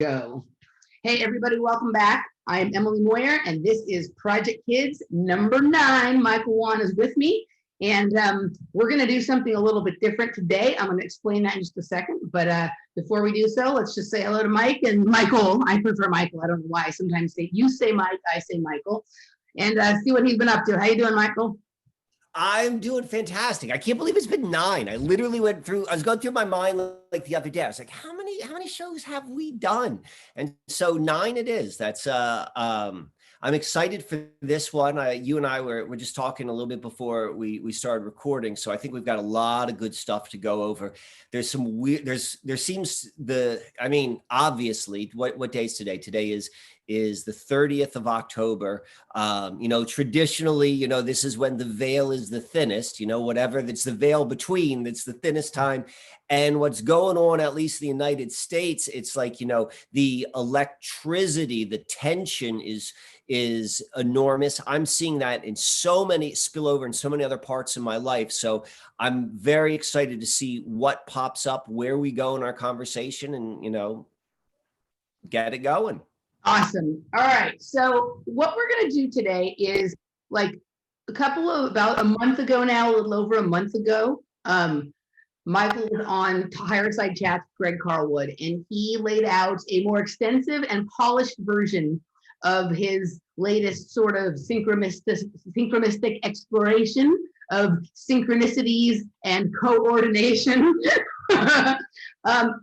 Go. Hey, everybody, welcome back. I am Emily Moyer, and this is Project Kids number 9. Michael Wan is with me, and we're going to do something a little bit different today. I'm going to explain that in just a second, but before we do so, let's just say hello to Mike and Michael. I prefer Michael. I don't know why. Sometimes you say Mike, I say Michael, and see what he's been up to. How you doing, Michael? I'm doing fantastic. I can't believe it's been 9. I literally I was going through my mind like the other day. I was like, how many shows have we done? And so 9 it is. I'm excited for this one. You and I were just talking a little bit before we started recording. So I think we've got a lot of good stuff to go over. There's some weird, obviously what day is today? Today is the 30th of October. Traditionally, this is when the veil is the thinnest, whatever that's the veil between, that's the thinnest time. And what's going on, at least in the United States, it's like, the electricity, the tension is enormous. I'm seeing that in so many spillover in so many other parts of my life. So I'm very excited to see what pops up, where we go in our conversation, and, get it going. Awesome. All right. So what we're going to do today is like about a month ago now, a little over a month ago, Michael was on Fireside Chats with Greg Carlwood, and he laid out a more extensive and polished version of his latest sort of synchronistic exploration of synchronicities and coordination. And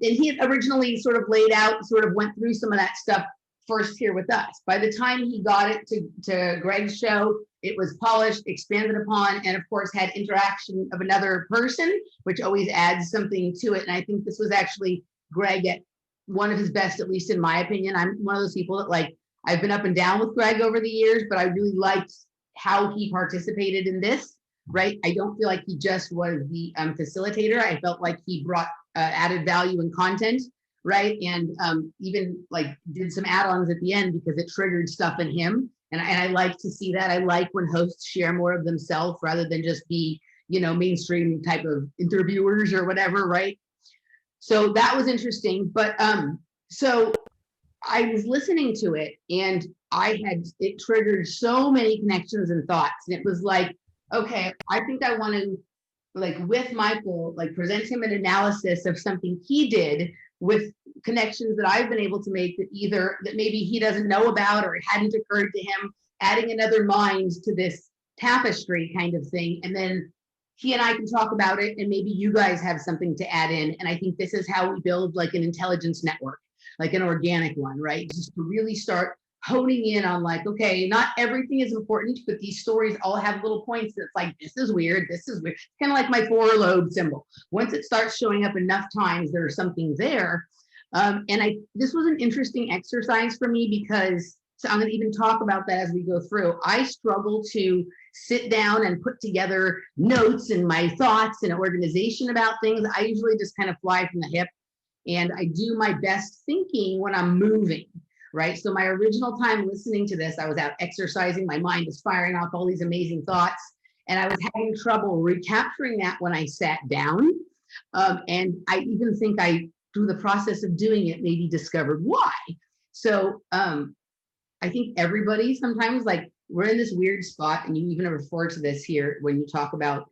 he had originally sort of went through some of that stuff first here with us. By the time he got it to Greg's show, it was polished, expanded upon, and of course had interaction of another person, which always adds something to it. And I think this was actually Greg at one of his best, at least in my opinion. I'm one of those people that I've been up and down with Greg over the years, but I really liked how he participated in this, right? I don't feel like he just was the facilitator. I felt like he brought added value and content, right? And even did some add-ons at the end because it triggered stuff in him. And I like to see that. I like when hosts share more of themselves rather than just be, mainstream type of interviewers or whatever, right? So that was interesting. But so I was listening to it, and it triggered so many connections and thoughts. And it was like, okay, I think I want to, with Michael, present him an analysis of something he did with connections that I've been able to make that maybe he doesn't know about or it hadn't occurred to him, adding another mind to this tapestry kind of thing. And then he and I can talk about it, and maybe you guys have something to add in. And I think this is how we build an intelligence network, like an organic one, right? Just to really start honing in on okay, not everything is important, but these stories all have little points that's this is weird, this is weird. Kind of like my 4-lobe symbol. Once it starts showing up enough times, there's something there. And this was an interesting exercise for me because, so I'm going to even talk about that as we go through. I struggle to sit down and put together notes and my thoughts and organization about things. I usually just kind of fly from the hip, and I do my best thinking when I'm moving. Right. So my original time listening to this, I was out exercising. My mind was firing off all these amazing thoughts, and I was having trouble recapturing that when I sat down. And I even think through the process of doing it, maybe discovered why. So I think everybody sometimes we're in this weird spot, and you even refer to this here when you talk about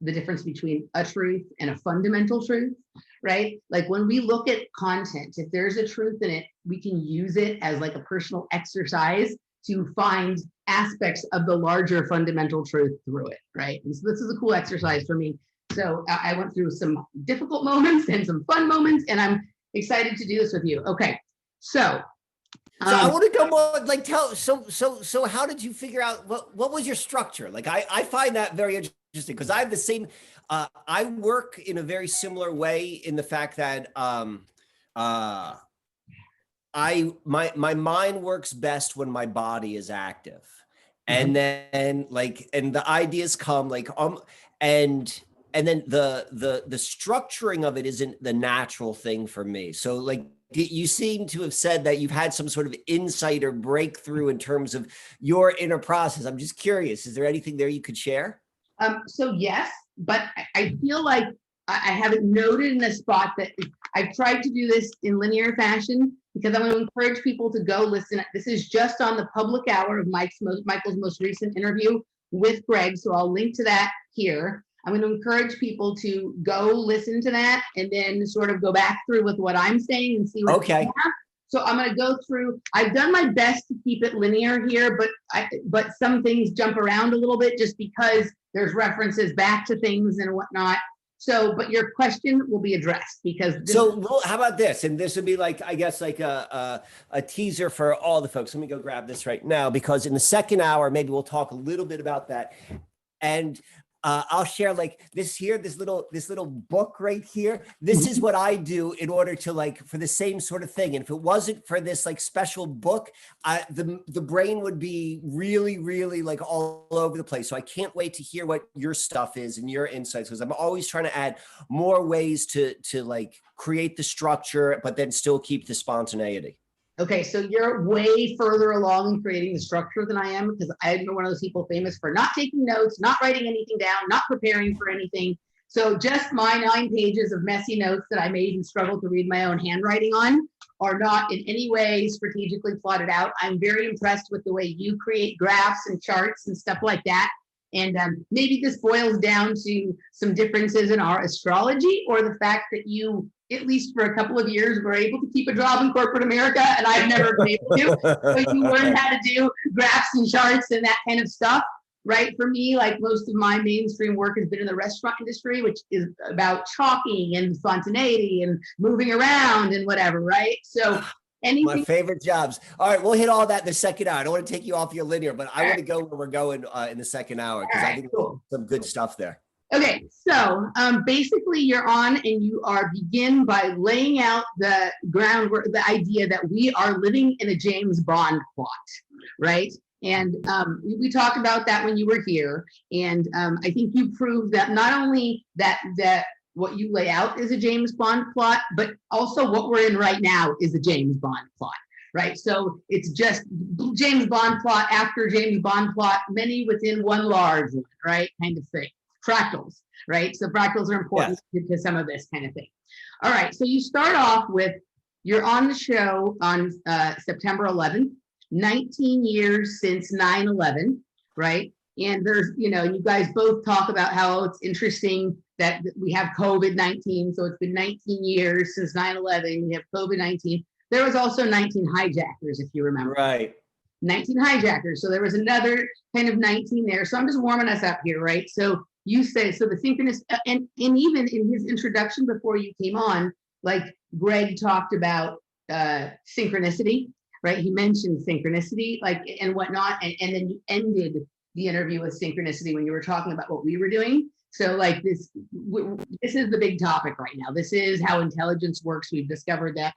the difference between a truth and a fundamental truth, right? When we look at content, if there's a truth in it, we can use it as a personal exercise to find aspects of the larger fundamental truth through it, right? And so this is a cool exercise for me. So I went through some difficult moments and some fun moments, and I'm excited to do this with you. Okay, so I want to go more so how did you figure out what was your structure? I find that very interesting because I have the same I work in a very similar way in the fact that my mind works best when my body is active. And then and the ideas come and then the structuring of it isn't the natural thing for me. So you seem to have said that you've had some sort of insight or breakthrough in terms of your inner process. I'm just curious, is there anything there you could share? So yes, but I feel like I have it noted in a spot that I've tried to do this in linear fashion, because I'm going to encourage people to go listen. This is just on the public hour of Michael's most recent interview with Greg. So I'll link to that here. I'm going to encourage people to go listen to that and then sort of go back through with what I'm saying and see what Okay. So I'm going to go through. I've done my best to keep it linear here, but some things jump around a little bit just because there's references back to things and whatnot. So, but your question will be addressed because. So how about this? And this would be like, I guess, like a teaser for all the folks. Let me go grab this right now, because in the second hour, maybe we'll talk a little bit about that. And I'll share like this here, this little book right here. This is what I do in order to like, for the same sort of thing. And if it wasn't for this like special book, the brain would be really, really like all over the place. So I can't wait to hear what your stuff is and your insights, because I'm always trying to add more ways to like create the structure, but then still keep the spontaneity. Okay, so you're way further along in creating the structure than I am, because I'm one of those people famous for not taking notes, not writing anything down, not preparing for anything. So just my 9 pages of messy notes that I made and struggled to read my own handwriting on are not in any way strategically plotted out. I'm very impressed with the way you create graphs and charts and stuff like that. And maybe this boils down to some differences in our astrology, or the fact that you, at least for a couple of years, were able to keep a job in corporate America, and I've never been able to. So you learned how to do graphs and charts and that kind of stuff, right? For me, like most of my mainstream work has been in the restaurant industry, which is about chalking and spontaneity and moving around and whatever, right? So anything. My favorite jobs. All right, we'll hit all that in the second hour. I don't want to take you off your linear, but I want to go where we're going in the second hour, because I think cool. Some good stuff there. Okay, so basically you're on and you begin by laying out the groundwork, the idea that we are living in a James Bond plot, right? And we talked about that when you were here. And I think you proved that not only that what you lay out is a James Bond plot, but also what we're in right now is a James Bond plot, right? So it's just James Bond plot after James Bond plot, many within one large one, right? Kind of thing. Fractals, right? So fractals are important to some of this kind of thing. All right, so you start off with, you're on the show on September 11th, 19 years since 9/11, right? And there's, you guys both talk about how it's interesting that we have COVID-19. So it's been 19 years since 9/11. We have COVID-19. There was also 19 hijackers, if you remember. Right. 19 hijackers. So there was another kind of 19 there. So I'm just warming us up here, right? So you say, so the synchronous, and even in his introduction before you came on, like Greg talked about synchronicity, right? He mentioned synchronicity, like, and whatnot. And then you ended the interview with synchronicity when you were talking about what we were doing. So like this is the big topic right now. This is how intelligence works. We've discovered that.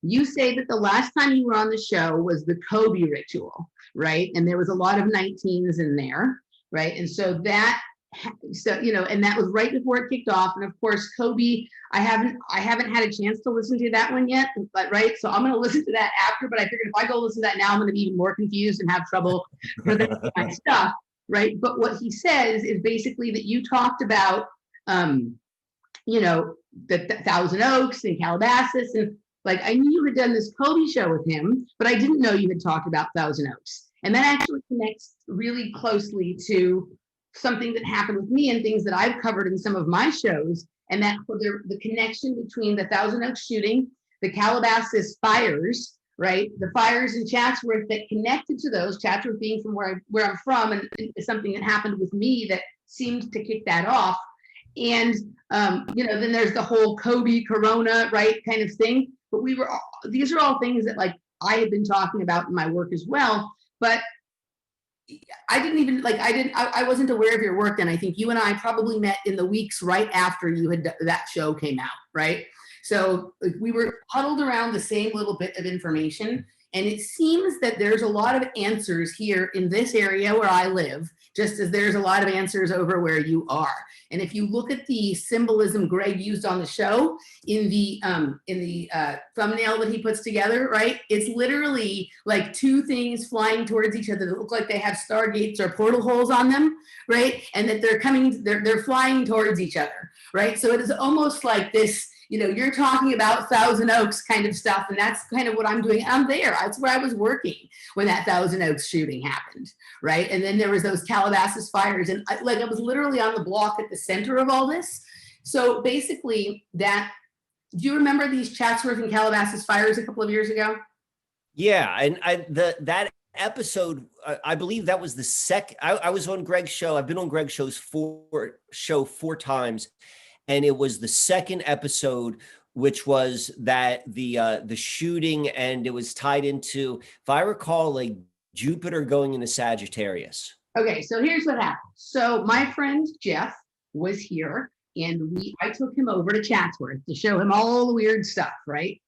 You say that the last time you were on the show was the Kobe ritual, right? And there was a lot of 19s in there, right? And so that, and that was right before it kicked off. And of course, Kobe, I haven't had a chance to listen to that one yet, but right. So I'm going to listen to that after, but I figured if I go listen to that now, I'm going to be even more confused and have trouble presenting my stuff, right? But what he says is basically that you talked about, the Thousand Oaks and Calabasas, and like, I knew you had done this Kobe show with him, but I didn't know you had talked about Thousand Oaks. And that actually connects really closely to something that happened with me and things that I've covered in some of my shows. And that the connection between the Thousand Oaks shooting, the Calabasas fires, right? The fires in Chatsworth that connected to those, Chatsworth being from where I'm from, and something that happened with me that seemed to kick that off. And, then there's the whole Kobe Corona, right, kind of thing. But these are all things that like I had been talking about in my work as well, but I didn't even I wasn't aware of your work. And I think you and I probably met in the weeks right after that show came out, right? So we were huddled around the same little bit of information. And it seems that there's a lot of answers here in this area where I live, just as there's a lot of answers over where you are. And if you look at the symbolism Greg used on the show in the thumbnail that he puts together, right? It's literally like two things flying towards each other that look like they have stargates or portal holes on them, right? And that they're flying towards each other, right? So it is almost like this you're talking about Thousand Oaks kind of stuff, and that's kind of what I'm doing. I'm there. That's where I was working when that Thousand Oaks shooting happened, right? And then there was those Calabasas fires, and I was literally on the block at the center of all this. So basically, do you remember these Chatsworth and Calabasas fires a couple of years ago? Yeah, and that episode, I believe that was the second. I was on Greg's show. I've been on Greg's four times, and it was the second episode, which was that the shooting, and it was tied into, if I recall, like Jupiter going into Sagittarius. Okay, so here's what happened. So my friend Jeff was here, and I took him over to Chatsworth to show him all the weird stuff, right?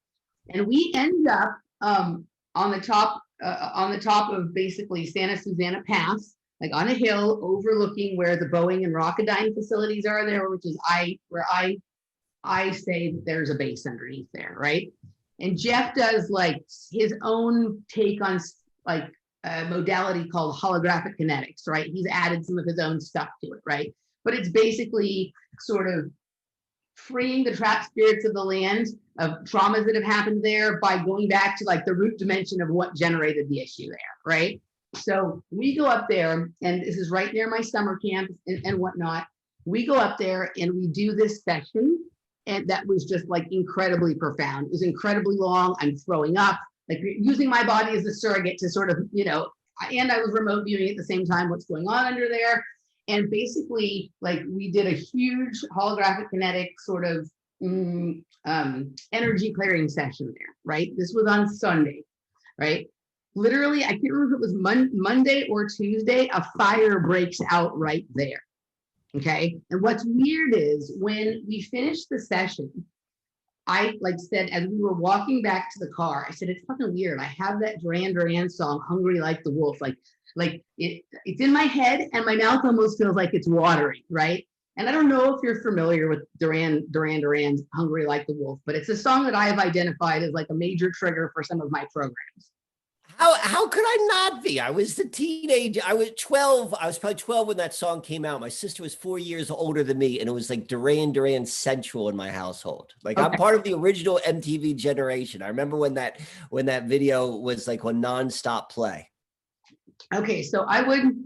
And we end up on the top of basically Santa Susana Pass, like on a hill overlooking where the Boeing and Rocketdyne facilities are there, which is where I say that there's a base underneath there, right? And Jeff does like his own take on like a modality called holographic kinetics, right? He's added some of his own stuff to it, right? But it's basically sort of freeing the trapped spirits of the land of traumas that have happened there by going back to like the root dimension of what generated the issue there, right? So we go up there, and this is right near my summer camp and whatnot. We go up there and we do this session, and that was just like incredibly profound. It was incredibly long. I'm throwing up, like using my body as a surrogate to sort of, and I was remote viewing at the same time what's going on under there. And basically, like we did a huge holographic kinetic sort of energy clearing session there, right? This was on Sunday, right? Literally, I can't remember if it was Monday or Tuesday, a fire breaks out right there, okay? And what's weird is when we finished the session, I said, as we were walking back to the car, I said, it's fucking weird. I have that Duran Duran song, Hungry Like the Wolf, it's in my head and my mouth almost feels like it's watering, right? And I don't know if you're familiar with Duran's Hungry Like the Wolf, but it's a song that I have identified as like a major trigger for some of my programs. How could I not be? I was the teenager. I was 12. I was probably 12 when that song came out. My sister was 4 years older than me, and it was like Duran central in my household. Like, okay. I'm part of the original MTV generation. I remember when that video was like on nonstop play. Okay, so I would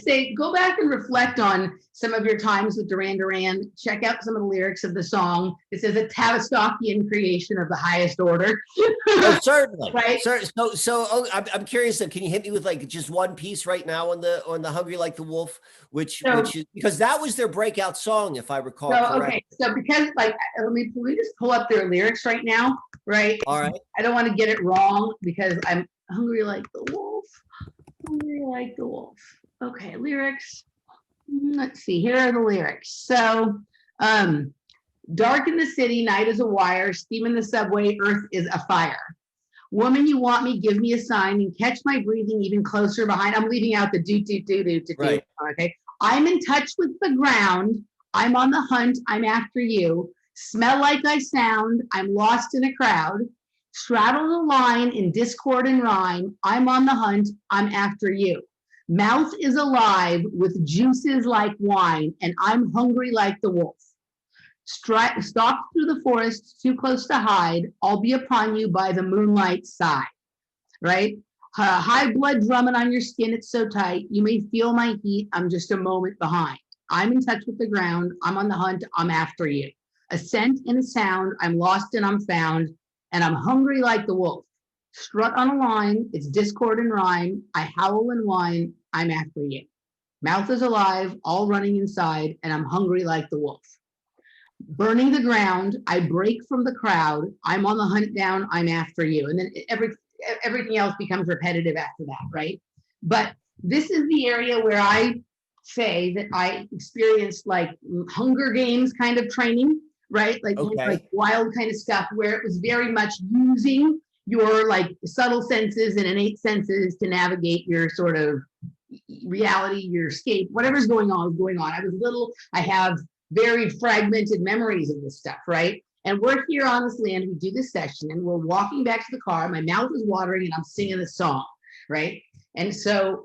say go back and reflect on some of your times with Duran Duran. Check out some of the lyrics of the song. This is a Tavistockian creation of the highest order. Oh, certainly, right? So I'm curious. So, can you hit me with like just one piece right now on the Hungry Like the Wolf, which is because that was their breakout song, if I recall correctly. Okay, so because let me just pull up their lyrics right now, right? All right. I don't want to get it wrong because I'm hungry like the wolf. Hungry like the wolf. Okay, lyrics. Let's see. Here are the lyrics. So, dark in the city, night is a wire, steam in the subway, earth is a fire. Woman, you want me, give me a sign and catch my breathing even closer behind. I'm leaving out the do. Right. Okay. I'm in touch with the ground. I'm on the hunt. I'm after you. Smell like I sound. I'm lost in a crowd. Straddle the line in discord and rhyme. I'm on the hunt. I'm after you. Mouth is alive with juices like wine, and I'm hungry like the wolf. Stalk through the forest, too close to hide. I'll be upon you by the moonlight side, right? High blood drumming on your skin, it's so tight. You may feel my heat, I'm just a moment behind. I'm in touch with the ground, I'm on the hunt, I'm after you. A scent and a sound, I'm lost and I'm found, and I'm hungry like the wolf. Strut on a line, it's discord and rhyme. I howl and whine, I'm after you. Mouth is alive, all running inside, and I'm hungry like the wolf. Burning the ground, I break from the crowd. I'm on the hunt down, I'm after you. And then everything else becomes repetitive after that, right? But this is the area where I say that I experienced like Hunger Games kind of training, right? Like wild kind of stuff where it was very much using your like subtle senses and innate senses to navigate your sort of reality, your escape, whatever's going on is going on. I was little, I have very fragmented memories of this stuff, right? And we're here on this land, we do this session and we're walking back to the car, my mouth is watering and I'm singing the song, right? And so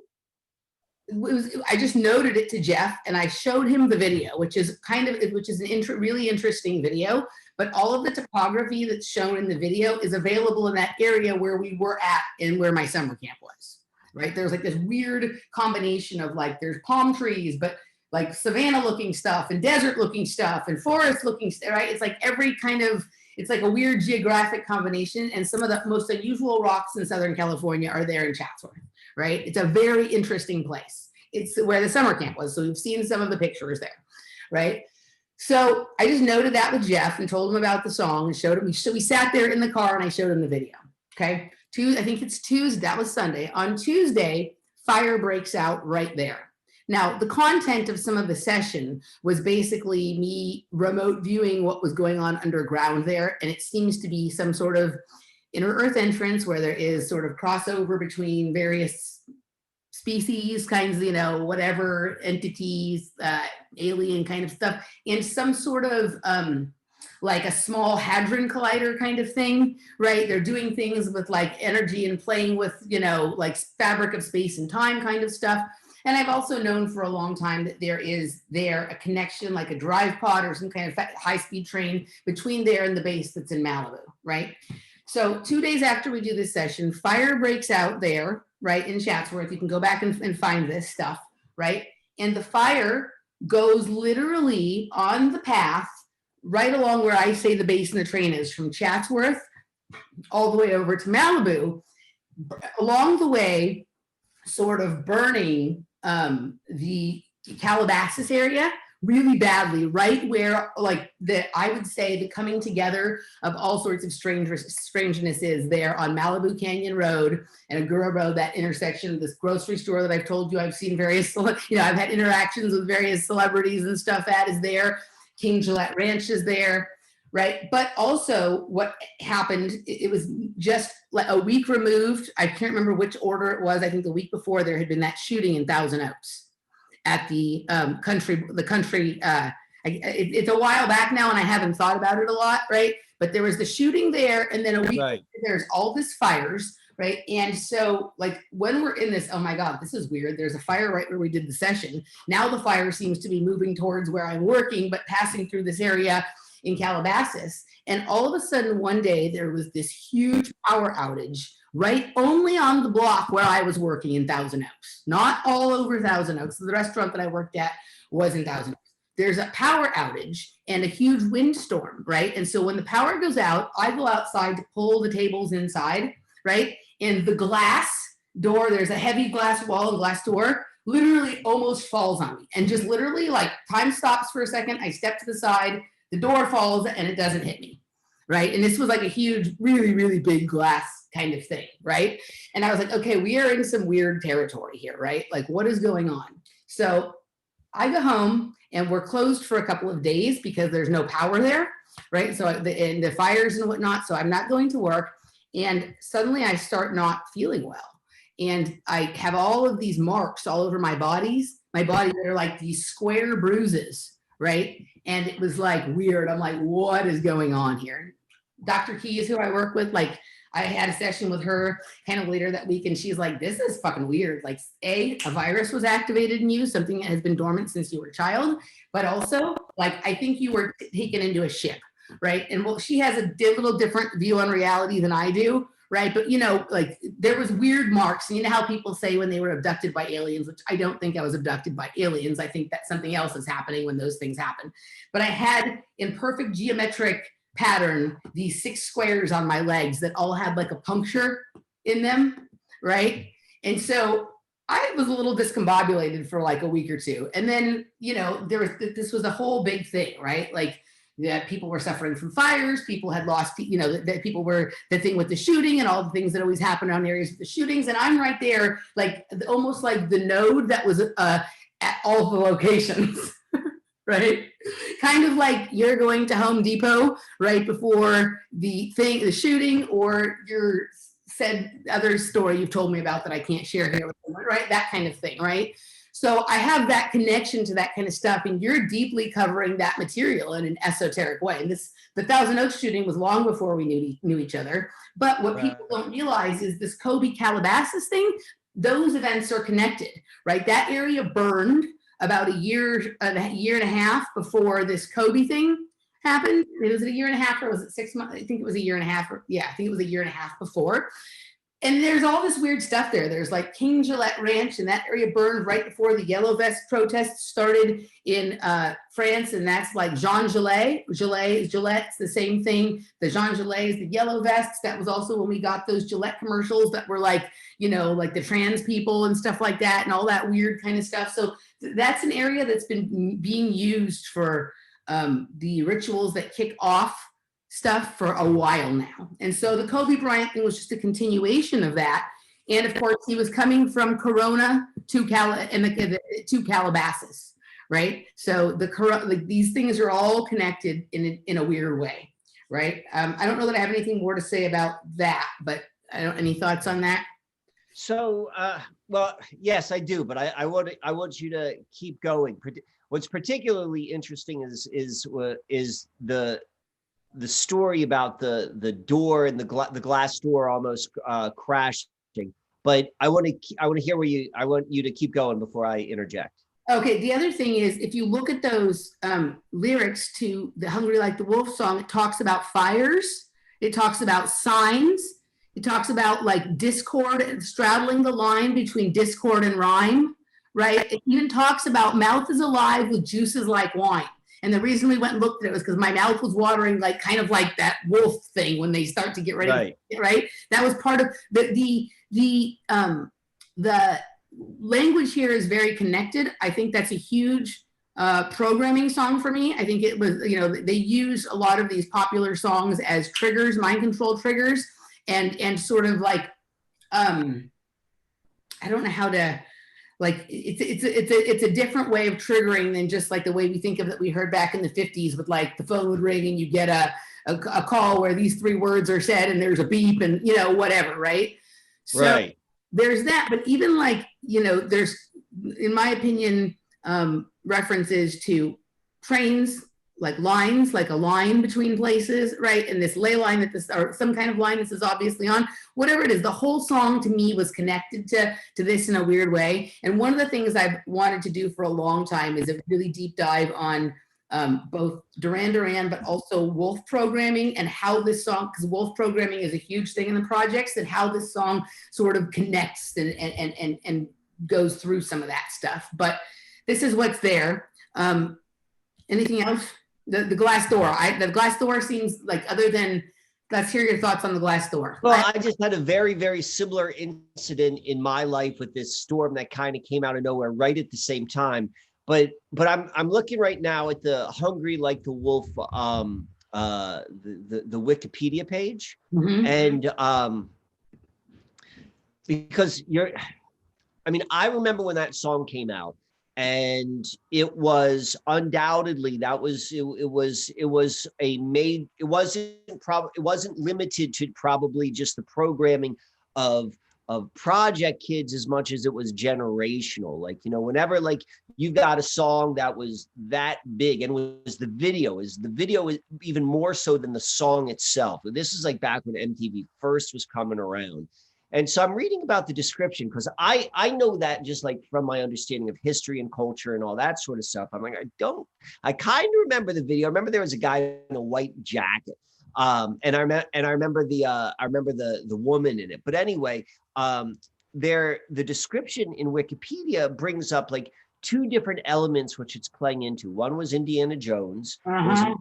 I just noted it to Jeff and I showed him the video, which is an really interesting video, but all of the topography that's shown in the video is available in that area where we were at and where my summer camp was, right? There's like this weird combination of like, there's palm trees, but like savanna looking stuff and desert looking stuff and forest looking stuff, right? It's like it's like a weird geographic combination, and some of the most unusual rocks in Southern California are there in Chatsworth, right? It's a very interesting place. It's where the summer camp was, so we've seen some of the pictures there, right? So I just noted that with Jeff and told him about the song and showed him. So we sat there in the car and I showed him the video, okay? I think it's Tuesday, that was Sunday. On Tuesday, fire breaks out right there. Now, the content of some of the session was basically me remote viewing what was going on underground there. And it seems to be some sort of inner earth entrance where there is sort of crossover between various species, kinds, whatever entities, alien kind of stuff, and some sort of like a small hadron collider kind of thing, right? They're doing things with like energy and playing with, like fabric of space and time kind of stuff. And I've also known for a long time that there is a connection, like a drive pod or some kind of high-speed train between there and the base that's in Malibu, right? So 2 days after we do this session, fire breaks out there, right, in Chatsworth. You can go back and find this stuff, right? And the fire goes literally on the path right along where I say the base and the train is, from Chatsworth all the way over to Malibu. Along the way, sort of burning the Calabasas area really badly, right where I would say the coming together of all sorts of strangeness is there on Malibu Canyon Road and Agoura Road, that intersection, this grocery store that I've told you I've seen various, I've had interactions with various celebrities and stuff at is there. King Gillette Ranch is there, right? But also what happened, it was just like a week removed. I can't remember which order it was. I think the week before there had been that shooting in Thousand Oaks at the country. It's a while back now and I haven't thought about it a lot, right? But there was the shooting there, and then a week later, there's all this fires, right? And so like when we're in this, oh my God, this is weird. There's a fire right where we did the session. Now the fire seems to be moving towards where I'm working, but passing through this area in Calabasas. And all of a sudden one day there was this huge power outage right only on the block where I was working in Thousand Oaks, not all over Thousand Oaks. The restaurant that I worked at was in Thousand Oaks. There's a power outage and a huge windstorm, right? And so when the power goes out, I go outside to pull the tables inside, right? And the glass door, there's a heavy glass wall and glass door, literally almost falls on me. And just literally like time stops for a second. I step to the side, the door falls and it doesn't hit me, right? And this was like a huge, really, really big glass kind of thing, right? And I was like, okay, we are in some weird territory here, right? Like what is going on? So I go home and we're closed for a couple of days because there's no power there, right? So and the fires and whatnot, so I'm not going to work. And suddenly I start not feeling well. And I have all of these marks all over my body that are like these square bruises, right? And it was like weird. I'm like, what is going on here? Dr. Keys, who I work with, like I had a session with her kind of later that week, and she's like, this is fucking weird. Like a virus was activated in you, something that has been dormant since you were a child, but also like, I think you were taken into a ship, right? And well, she has a little different view on reality than I do, right? But like there was weird marks. And you know how people say when they were abducted by aliens, which I don't think I was abducted by aliens. I think that something else is happening when those things happen. But I had in perfect geometric pattern these 6 squares on my legs that all had like a puncture in them, right? And so I was a little discombobulated for like a week or two. And then, this was a whole big thing, right? Like that people were suffering from fires, people had lost, that people were the thing with the shooting and all the things that always happen around areas with the shootings. And I'm right there, like almost like the node that was at all the locations, right? Kind of like you're going to Home Depot right before the shooting, or your said other story you've told me about that I can't share here, right? That kind of thing, right? So I have that connection to that kind of stuff, and you're deeply covering that material in an esoteric way. And the Thousand Oaks shooting was long before we knew each other. But what people don't realize is this Kobe Calabasas thing those events are connected, right? That area burned about a year and a half before this Kobe thing happened. Was it a year and a half or was it 6 months? I think it was a year and a half. I think it was a year and a half before. And there's all this weird stuff there. There's like King Gillette Ranch, and that area burned right before the Yellow Vest protests started in France, and that's like Jean Gillet. Gillette's the same thing. The Jean Gillet is the Yellow Vests. That was also when we got those Gillette commercials that were like, like the trans people and stuff like that, and all that weird kind of stuff. So that's an area that's been being used for the rituals that kick off stuff for a while now. And so the Kobe Bryant thing was just a continuation of that. And of course, he was coming from Corona to Calabasas, right? So these things are all connected in a weird way, right? I don't know that I have anything more to say about that, but any thoughts on that? So, well, yes, I do, but I want you to keep going. What's particularly interesting is the story about the door and the glass door almost crashing. But I want to hear I want you to keep going before I interject. Okay. The other thing is, if you look at those lyrics to the Hungry Like the Wolf song, it talks about fires. It talks about signs. It talks about like discord, straddling the line between discord and rhyme, right? It even talks about mouth is alive with juices like wine. And the reason we went and looked at it was because my mouth was watering, like kind of like that wolf thing when they start to get ready, right? That was part of the language here is very connected. I think that's a huge programming song for me. I think it was, they use a lot of these popular songs as triggers, mind control triggers, and sort of like, I don't know how to. Like it's a different way of triggering than just like the way we think of that we heard back in the 50s with like the phone would ring and you get a call where these 3 words are said and there's a beep and whatever, right? So there's that, but even like there's, in my opinion, references to trains, like lines, like a line between places, right? And this ley line or some kind of line this is obviously on, whatever it is, the whole song to me was connected to this in a weird way. And one of the things I've wanted to do for a long time is a really deep dive on both Duran Duran, but also wolf programming and how this song, because wolf programming is a huge thing in the projects, and how this song sort of connects and goes through some of that stuff. But this is what's there. Anything else? The glass door. The glass door seems like, other than, let's hear your thoughts on the glass door. Well, I just had a very, very similar incident in my life with this storm that kind of came out of nowhere right at the same time. But I'm looking right now at the Hungry Like the Wolf, the Wikipedia page, and because I remember when that song came out. And it was undoubtedly it wasn't limited to probably just the programming of Project Kids as much as it was generational. Like, whenever like you got a song that was that big, and the video is even more so than the song itself. This is like back when MTV first was coming around. And so I'm reading about the description because I know that just like from my understanding of history and culture and all that sort of stuff. I'm like, I kind of remember the video. I remember there was a guy in a white jacket. And I remember the woman in it. But anyway, the description in Wikipedia brings up like 2 different elements which it's playing into. One was Indiana Jones. That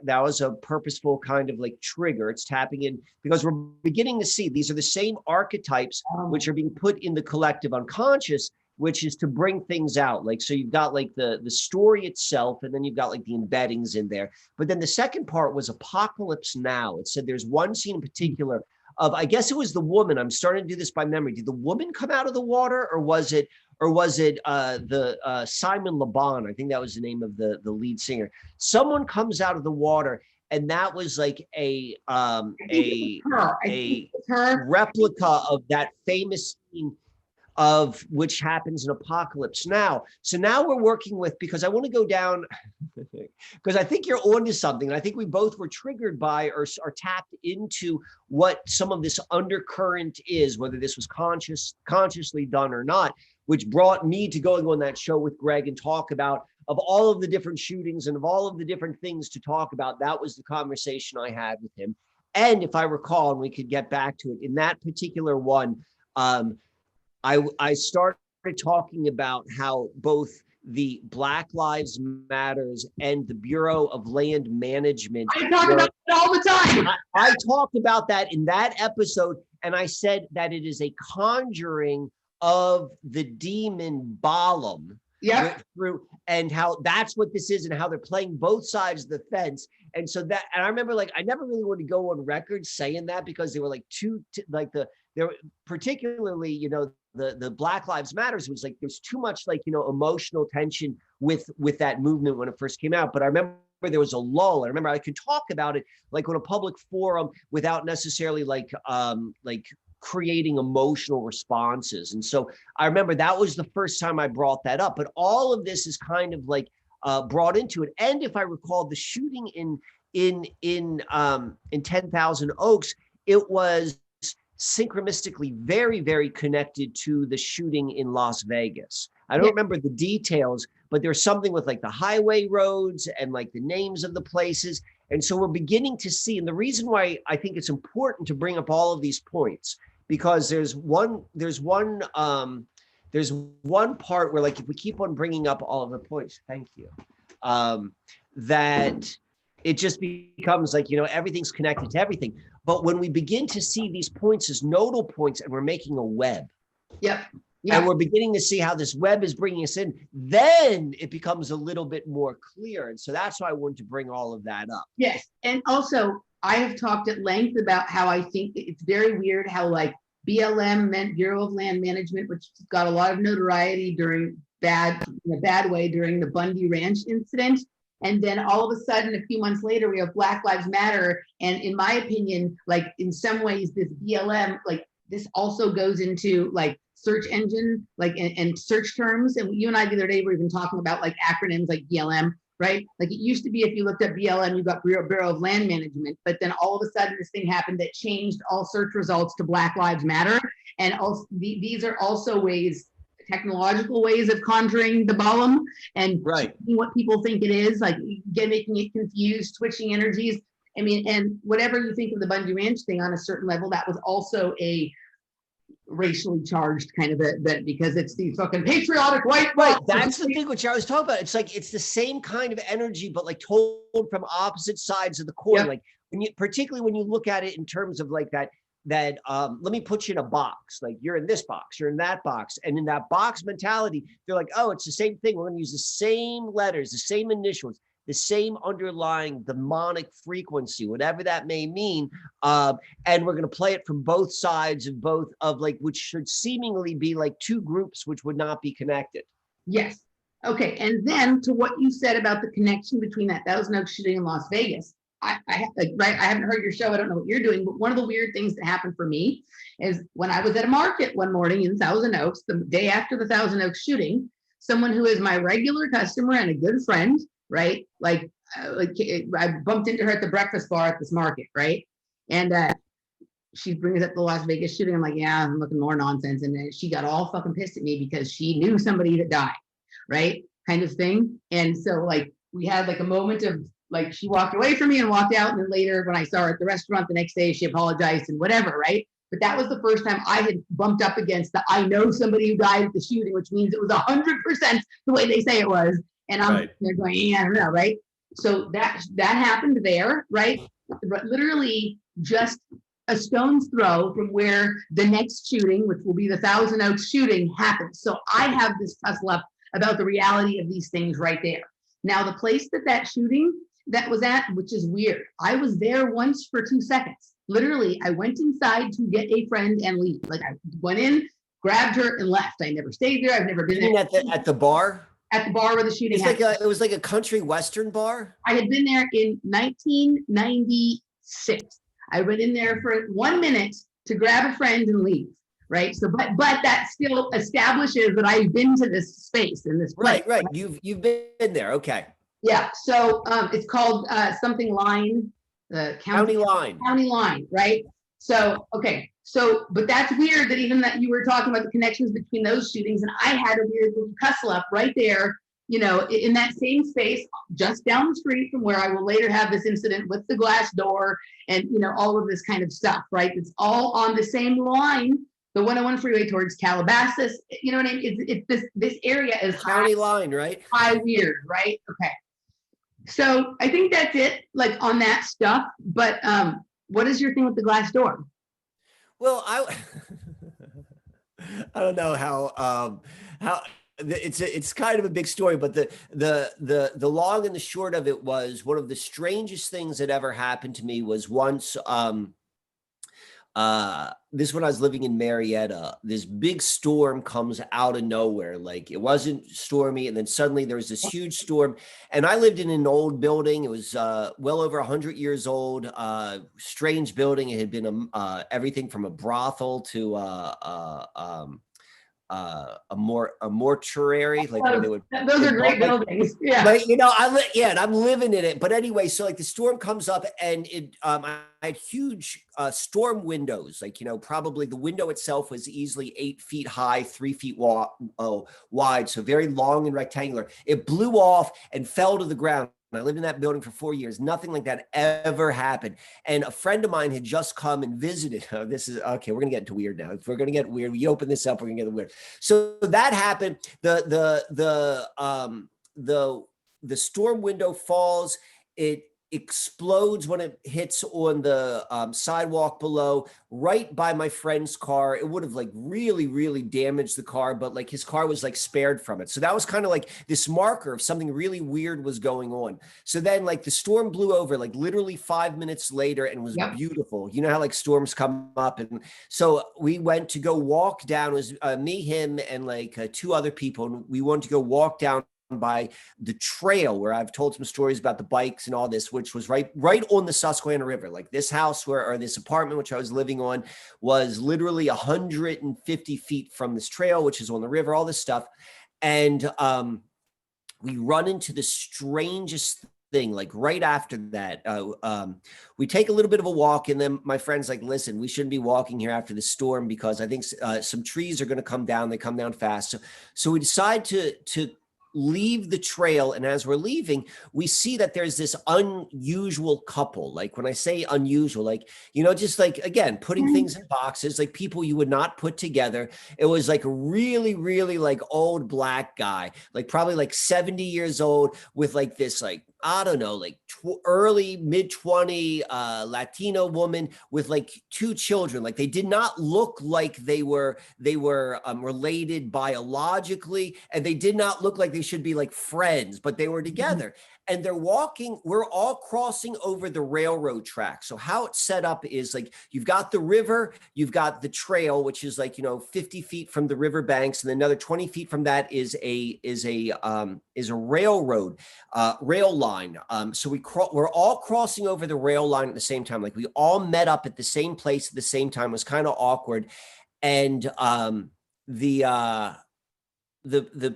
was a purposeful kind of like trigger. It's tapping in because we're beginning to see these are the same archetypes which are being put in the collective unconscious, which is to bring things out. Like, so you've got like the story itself, and then you've got like the embeddings in there. But then the second part was Apocalypse Now. It said there's one scene in particular of, I guess it was the woman. I'm starting to do this by memory. Did the woman come out of the water, or was it the Simon Le Bon? I think that was the name of the lead singer. Someone comes out of the water, and that was like a replica of that famous scene of which happens in Apocalypse Now. So now we're working with, because I want to go down, because I think you're onto something. And I think we both were triggered by or tapped into what some of this undercurrent is, whether this was consciously done or not, which brought me to going on that show with Greg and talk about, of all of the different shootings and of all of the different things to talk about. That was the conversation I had with him. And if I recall, and we could get back to it, in that particular one, I started talking about how both the Black Lives Matters and the Bureau of Land Management. I talk about it all the time. I talked about that in that episode, and I said that it is a conjuring of the demon Balaam. Yeah. Through, and how that's what this is, and how they're playing both sides of the fence. And so that, and I remember, like, I never really wanted to go on record saying that, because they were like there were particularly, you know, the Black Lives Matters was like, there's too much, like, you know, emotional tension with that movement when it first came out. But I remember there was a lull. I remember I could talk about it like on a public forum without necessarily like creating emotional responses. And so I remember that was the first time I brought that up. But all of this is kind of like brought into it. And if I recall, the shooting in 10,000 Oaks, it was synchronistically very, very connected to the shooting in Las Vegas. I don't remember the details, but there's something with like the highway roads and like the names of the places. And so we're beginning to see, and the reason why I think it's important to bring up all of these points, because there's one part where, like, if we keep on bringing up all of the points, thank you, that it just becomes like, you know, everything's connected to everything. But when we begin to see these points as nodal points, and we're making a web, and we're beginning to see how this web is bringing us in, then it becomes a little bit more clear. And so that's why I wanted to bring all of that up. Yes. And also, I have talked at length about how I think it's very weird how, like, BLM meant Bureau of Land Management, which got a lot of notoriety in a bad way during the Bundy Ranch incident. And then all of a sudden, a few months later, we have Black Lives Matter. And in my opinion, like, in some ways, this BLM, like, this also goes into like search engine, like, and search terms. And you and I the other day were even talking about like acronyms like BLM, right? Like, it used to be, if you looked at BLM, you got Bureau of Land Management, but then all of a sudden this thing happened that changed all search results to Black Lives Matter. And also these are also ways, technological ways of conjuring the Balaam and what people think it is, like, again, making it confused, switching energies. I mean, and whatever you think of the Bundy Ranch thing on a certain level, that was also a racially charged kind of event, because it's these fucking patriotic white. Right. That's the thing which I was talking about. It's like, it's the same kind of energy, but like told from opposite sides of the coin. Like, particularly when you look at it in terms of like that let me put you in a box, like, you're in this box, you're in that box, and in that box mentality, they're like, oh, it's the same thing, we're going to use the same letters, the same initials, the same underlying demonic frequency, whatever that may mean, and we're going to play it from both sides of both of, like, which should seemingly be like two groups which would not be connected. Yes. Okay. And then to what you said about the connection between that Thousand Oaks shooting in Las Vegas, I haven't heard your show. I don't know what you're doing, but one of the weird things that happened for me is when I was at a market one morning in Thousand Oaks, the day after the Thousand Oaks shooting, someone who is my regular customer and a good friend, right? Like I bumped into her at the breakfast bar at this market, right? And she brings up the Las Vegas shooting. I'm like, yeah, I'm looking more nonsense. And then she got all fucking pissed at me because she knew somebody that died, right? Kind of thing. And so, like, we had like a moment of, like, she walked away from me and walked out. And then later, when I saw her at the restaurant the next day, she apologized and whatever, right? But that was the first time I had bumped up against the, I know somebody who died at the shooting, which means it was 100% the way they say it was. And I'm there going, yeah, I don't know, right? So that happened there, right? But literally just a stone's throw from where the next shooting, which will be the Thousand Oaks shooting, happened. So I have this tussle up about the reality of these things right there. Now, the place that shooting that was at, which is weird, I was there once for 2 seconds. Literally, I went inside to get a friend and leave. Like, I went in, grabbed her, and left. I never stayed there. I've never been there. At the bar? At the bar where the shooting happened. It was like a country western bar? I had been there in 1996. I went in there for 1 minute to grab a friend and leave, right? So, but that still establishes that I've been to this space in this place. Right. You've been there. Okay. Yeah. So it's called something line, the County line. county line, right? So okay. So, but that's weird that even that you were talking about the connections between those shootings, and I had a weird little tussle up right there, you know, in that same space, just down the street from where I will later have this incident with the glass door and, you know, all of this kind of stuff, right? It's all on the same line, the 101 freeway towards Calabasas. You know what I mean? It's this area is County line, right? high weird, right? Okay. So I think that's it, like on that stuff. But what is your thing with the glass door? Well, I don't know how it's kind of a big story, but the long and the short of it was one of the strangest things that ever happened to me was once this when I was living in Marietta, this big storm comes out of nowhere. Like it wasn't stormy, and then suddenly there was this huge storm. And I lived in an old building. It was well over 100 years old. Strange building. It had been everything from a brothel to a mortuary, like when they would. Those are great buildings. Yeah. Like, you know, and I'm living in it. But anyway, so like the storm comes up, and I had huge storm windows. Like, you know, probably the window itself was easily 8 feet high, 3 feet wide, so very long and rectangular. It blew off and fell to the ground. I lived in that building for 4 years. Nothing like that ever happened. And a friend of mine had just come and visited. Oh, this is okay. We're gonna get into weird now. If we're gonna get weird, we open this up, we're gonna get weird. So that happened. The storm window falls. It explodes when it hits on the sidewalk below, right by my friend's car. It would have like really damaged the car, but like his car was like spared from it. So that was kind of like this marker of something really weird was going on. So then like the storm blew over like literally 5 minutes later and was beautiful. You know how like storms come up. And so we went to go walk down. It was me, him, and like 2 other people. And we wanted to go walk down by the trail where I've told some stories about the bikes and all this, which was right on the Susquehanna River. Like this house or this apartment, which I was living on, was literally 150 feet from this trail, which is on the river, all this stuff. And we run into the strangest thing, like right after that. We take a little bit of a walk, and then my friend's like, listen, we shouldn't be walking here after the storm because I think some trees are going to come down. They come down fast. So we decide to leave the trail. And as we're leaving, we see that there's this unusual couple. Like when I say unusual, like, you know, just like, again, putting things in boxes, like people you would not put together. It was like a really like old black guy, like probably like 70 years old with like this, like, I don't know, like early mid-20 Latino woman with like 2 children. Like they did not look like they were related biologically, and they did not look like they should be like friends, but they were together. And they're walking, we're all crossing over the railroad track. So how it's set up is like, you've got the river, you've got the trail, which is like, you know, 50 feet from the river banks. And another 20 feet from that is a railroad, rail line. So we're all crossing over the rail line at the same time. Like we all met up at the same place at the same time. It was kind of awkward. And the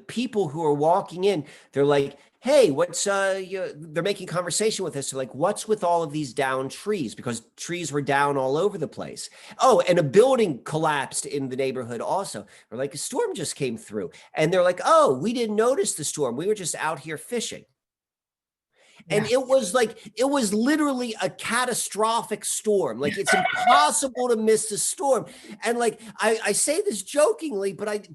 people who are walking in, they're like, hey, what's they're making conversation with us. They're like, what's with all of these down trees? Because trees were down all over the place. Oh, and a building collapsed in the neighborhood also. We're like, a storm just came through. And they're like, oh, we didn't notice the storm. We were just out here fishing. And it was literally a catastrophic storm. Like it's impossible to miss a storm. And like, I say this jokingly, but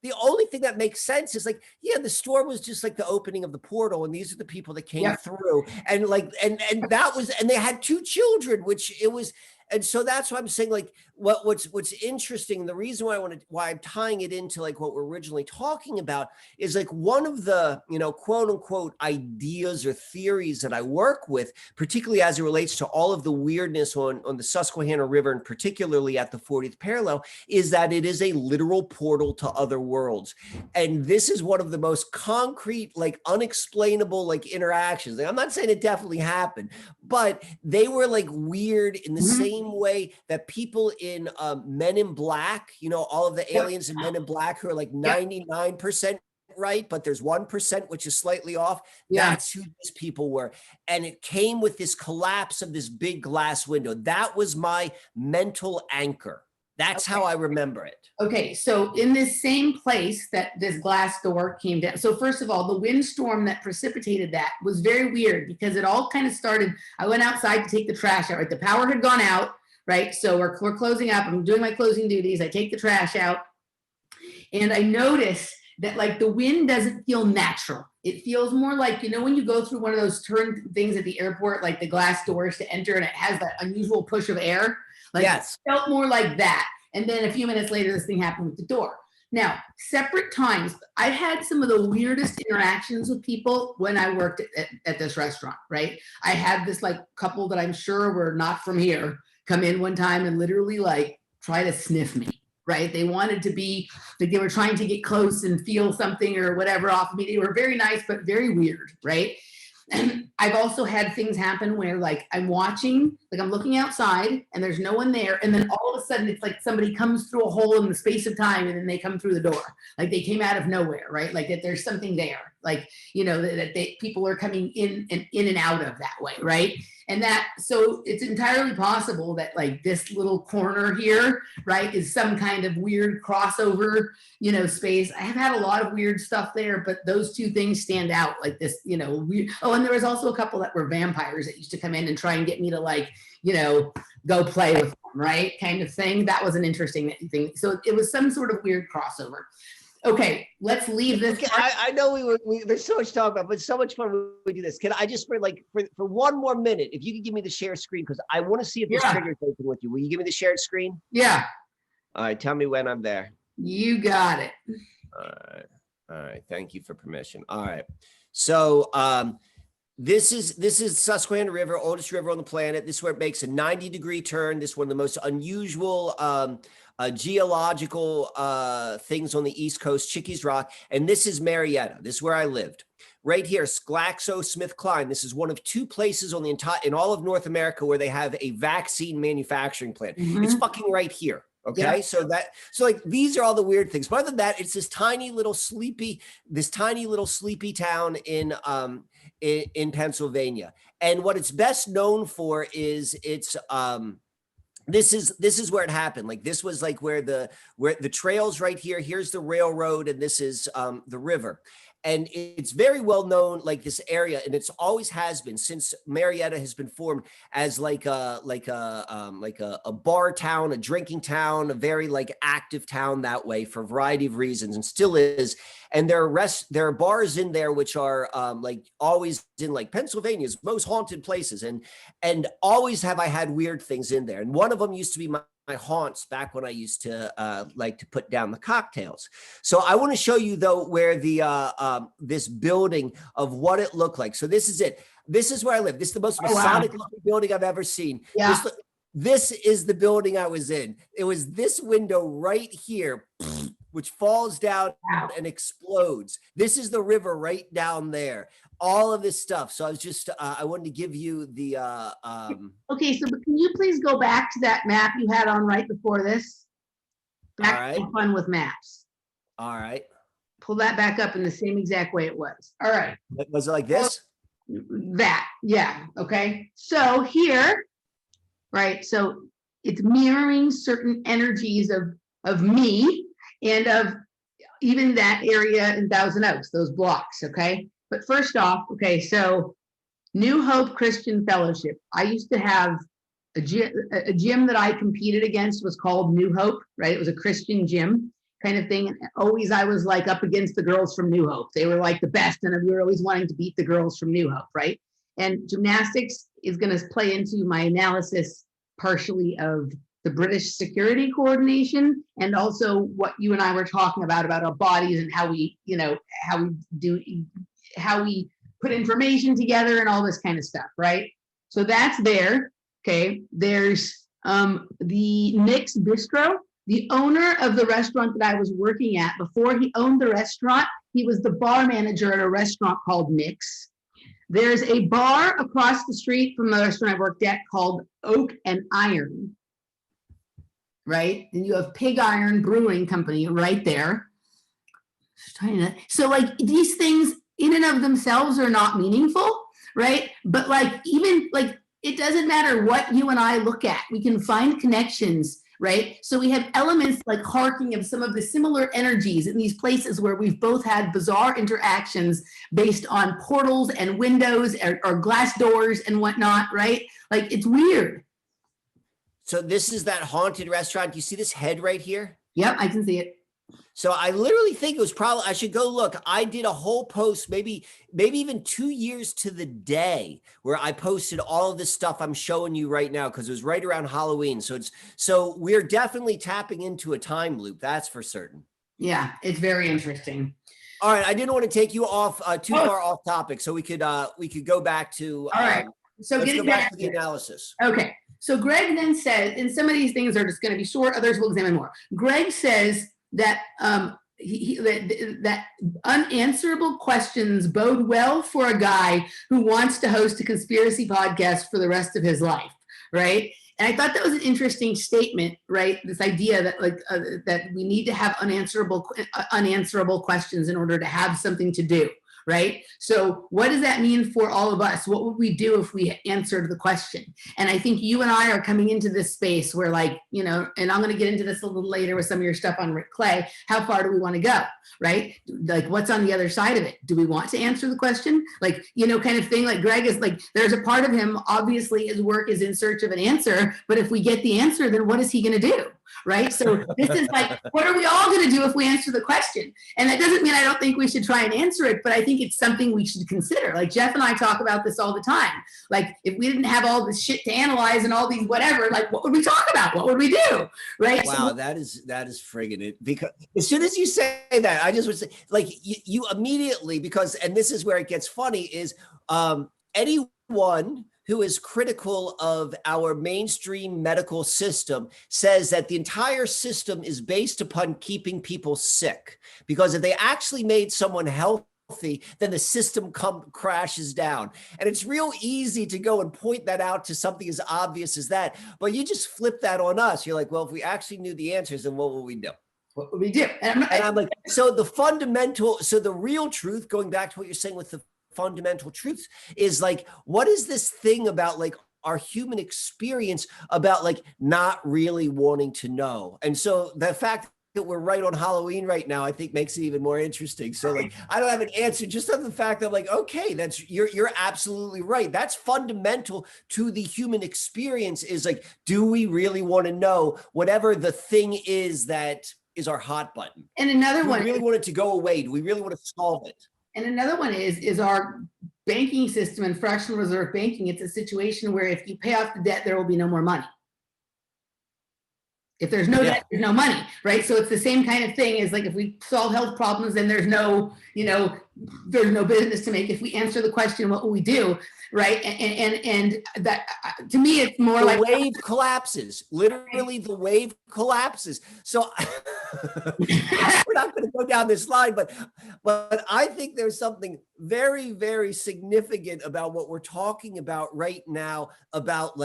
the only thing that makes sense is like, yeah, the storm was just like the opening of the portal, and these are the people that came through, and like, and that was, and they had 2 children, which it was, and so that's why I'm saying like, what's interesting, the reason why I'm tying it into like what we're originally talking about is like one of the, you know, quote unquote ideas or theories that I work with, particularly as it relates to all of the weirdness on the Susquehanna River, and particularly at the 40th parallel, is that it is a literal portal to other worlds. And this is one of the most concrete, like unexplainable, like interactions. Like, I'm not saying it definitely happened, but they were like weird in the same way that people in Men in Black, you know, all of the aliens in Men in Black who are like 99% right, but there's 1% which is slightly off. Yeah. That's who these people were. And it came with this collapse of this big glass window. That was my mental anchor. That's how I remember it. Okay, so in this same place that this glass door came down. So first of all, the windstorm that precipitated that was very weird because it all kind of started. I went outside to take the trash out, right? The power had gone out, right? So we're closing up. I'm doing my closing duties. I take the trash out and I notice that like the wind doesn't feel natural. It feels more like, you know, when you go through one of those turn things at the airport, like the glass doors to enter and it has that unusual push of air. Like yes. It felt more like that. And then a few minutes later, this thing happened with the door. Now, separate times, I've had some of the weirdest interactions with people when I worked at this restaurant, right? I had this like couple that I'm sure were not from here come in one time and literally like try to sniff me, right? They wanted to be, like they were trying to get close and feel something or whatever off of me. They were very nice, but very weird, right? And I've also had things happen where like I'm watching, like I'm looking outside and there's no one there. And then all of a sudden it's like somebody comes through a hole in the space of time and then they come through the door. Like they came out of nowhere, right? Like that there's something there. Like, you know, that people are coming in and out of that way, right? And that, so it's entirely possible that like this little corner here, right, is some kind of weird crossover, you know, space. I have had a lot of weird stuff there, but those two things stand out like this, you know, weird. Oh, and there was also a couple that were vampires that used to come in and try and get me to like, you know, go play with them, right? Kind of thing. That was an interesting thing. So it was some sort of weird crossover. Okay, let's leave this. Okay, I know there's so much to talk about, but it's so much fun when we do this. Can I just for one more minute, if you could give me the share screen, because I want to see if this trigger's open with you. Will you give me the shared screen? Yeah. All right, tell me when I'm there. You got it. All right. Thank you for permission. All right. So this is Susquehanna River, oldest river on the planet. This is where it makes a 90-degree turn. This is one of the most unusual geological things on the East Coast, Chickies Rock. And this is Marietta. This is where I lived. Right here, GlaxoSmithKline. This is one of two places on in all of North America where they have a vaccine manufacturing plant. Mm-hmm. It's fucking right here. Okay. Yeah. So like, these are all the weird things. But other than that, it's this tiny little sleepy town in Pennsylvania. And what it's best known for is it's, this is where it happened. Like this was like where the trail's right here. Here's the railroad, and this is the river. And it's very well known, like this area, and it's always has been since Marietta has been formed as like a bar town, a drinking town, a very like active town that way for a variety of reasons, and still is. And there are bars in there which are like always in like Pennsylvania's most haunted places, and always have I had weird things in there. And one of them used to be my haunts back when I used to like to put down the cocktails. So I want to show you though where the this building of what it looked like. So this is it. This is where I live. This is the most Masonic looking building I've ever seen. Yeah. This is the building I was in. It was this window right here, which falls down and explodes. This is the river right down there. All of this stuff. So I was just, I wanted to give you the. Okay, so can you please go back to that map you had on right before this? Back to fun with maps. All right. Pull that back up in the same exact way it was. All right. Was it like this? That, yeah, okay. So here, right, so it's mirroring certain energies of me and of even that area in Thousand Oaks, those blocks, okay? But first off, okay, so New Hope Christian Fellowship. I used to have a gym that I competed against was called New Hope, right? It was a Christian gym kind of thing. And always I was like up against the girls from New Hope. They were like the best, and we were always wanting to beat the girls from New Hope, right? And gymnastics is going to play into my analysis partially of the British security coordination, and also what you and I were talking about our bodies and how we, you know, how we put information together and all this kind of stuff, right? So that's there. Okay, there's the Nick's Bistro. The owner of the restaurant that I was working at, before he owned the restaurant, he was the bar manager at a restaurant called Nick's. There's a bar across the street from the restaurant I worked at called Oak and Iron. right? And you have Pig Iron Brewing Company right there. So like these things in and of themselves are not meaningful, right? But like even like it doesn't matter what you and I look at, we can find connections, right? So we have elements like harking of some of the similar energies in these places where we've both had bizarre interactions based on portals and windows or glass doors and whatnot, right? Like it's weird. So this is that haunted restaurant. You see this head right here? Yep, I can see it. So I literally think it was probably, I should go look. I did a whole post, maybe even 2 years to the day, where I posted all of this stuff I'm showing you right now, because it was right around Halloween. So we're definitely tapping into a time loop. That's for certain. Yeah, it's very interesting. All right. I didn't want to take you off too far off topic. So we could go back to, all right. So let's getting go back back to the analysis. Okay. So Greg then says, and some of these things are just going to be short, others we'll examine more. Greg says that that unanswerable questions bode well for a guy who wants to host a conspiracy podcast for the rest of his life, right? And I thought that was an interesting statement, right? This idea that like that we need to have unanswerable questions in order to have something to do. Right? So what does that mean for all of us? What would we do if we answered the question? And I think you and I are coming into this space where like, you know, and I'm going to get into this a little later with some of your stuff on Rick Clay. How far do we want to go? Right? Like what's on the other side of it? Do we want to answer the question? Like, you know, kind of thing. Like Greg is like, there's a part of him, obviously his work is in search of an answer, but if we get the answer, then what is he going to do? Right? So this is like, what are we all going to do if we answer the question? And that doesn't mean I don't think we should try and answer it, but I think it's something we should consider. Like Jeff and I talk about this all the time. Like if we didn't have all this shit to analyze and all these whatever, like what would we talk about? What would we do? Right? Wow, so, that is friggin' it. Because as soon as you say that, I just would say like you immediately, because, and this is where it gets funny, is anyone who is critical of our mainstream medical system says that the entire system is based upon keeping people sick. Because if they actually made someone healthy, then the system crashes down. And it's real easy to go and point that out to something as obvious as that. But you just flip that on us. You're like, well, if we actually knew the answers, then what would we do? What would we do? And I'm like, so the real truth, going back to what you're saying with the fundamental truths, is like, what is this thing about like our human experience about like not really wanting to know? And so the fact that we're right on Halloween right now, I think makes it even more interesting. So like, I don't have an answer, just on the fact that I'm like, okay, you're absolutely right. That's fundamental to the human experience, is like, do we really want to know whatever the thing is that is our hot button? And another one, do we really want it to go away? Do we really want to solve it? And another one is our banking system and fractional reserve banking. It's a situation where if you pay off the debt, there will be no more money. If there's no debt, there's no money, right? So it's the same kind of thing as like if we solve health problems, then there's no, you know, there's no business to make. If we answer the question, what will we do, right? And that, to me, it's more like the wave collapses. Literally, the wave collapses. So we're not going to go down this line, but I think there's something very, very significant about what we're talking about right now, about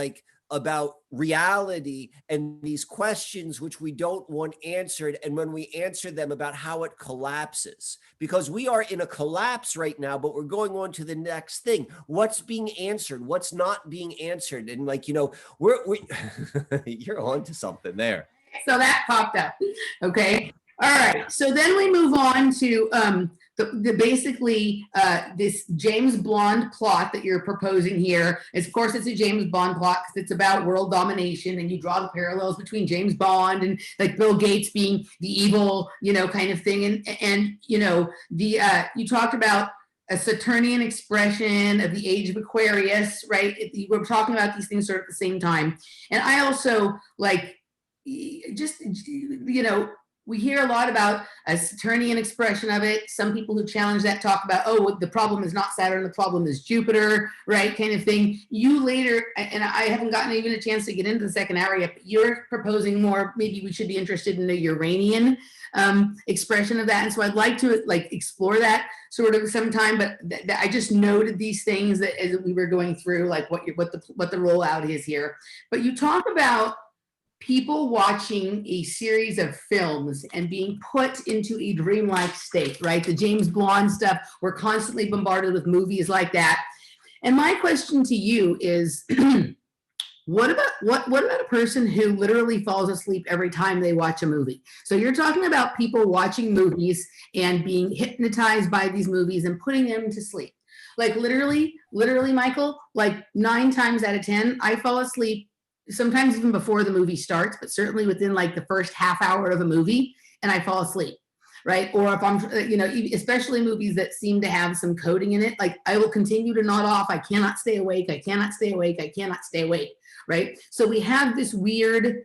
reality and these questions which we don't want answered, and when we answer them, about how it collapses, because we are in a collapse right now, but we're going on to the next thing. What's being answered? What's not being answered? And like, you know, we're you're on to something there. So that popped up. Okay. All right. So then we move on to basically this James Bond plot that you're proposing here. Of course, it's a James Bond plot because it's about world domination, and you draw the parallels between James Bond and like Bill Gates being the evil, you know, kind of thing. And you know, you talked about a Saturnian expression of the age of Aquarius, right? We're talking about these things sort of at the same time. And I also like just, you know, we hear a lot about a Saturnian expression of it. Some people who challenge that talk about, oh, the problem is not Saturn, the problem is Jupiter, right? Kind of thing. You later, and I haven't gotten even a chance to get into the second hour yet, but you're proposing more, maybe we should be interested in the Uranian expression of that. And so I'd like to like explore that sort of sometime, but I just noted these things that as we were going through, like what the rollout is here. But you talk about people watching a series of films and being put into a dreamlike state, right? The James Bond stuff, we're constantly bombarded with movies like that. And my question to you is, what about a person who literally falls asleep every time they watch a movie? So you're talking about people watching movies and being hypnotized by these movies and putting them to sleep. Like literally, Michael, like 9 times out of 10, I fall asleep, sometimes even before the movie starts, but certainly within like the first half hour of a movie, and I fall asleep, right? Or if I'm, especially movies that seem to have some coding in it, like I will continue to nod off. I cannot stay awake. I cannot stay awake. I cannot stay awake, right? So we have this weird,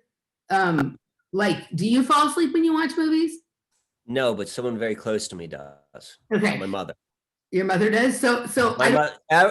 like, do you fall asleep when you watch movies? No, but someone very close to me does. Okay. My mother. Your mother does? So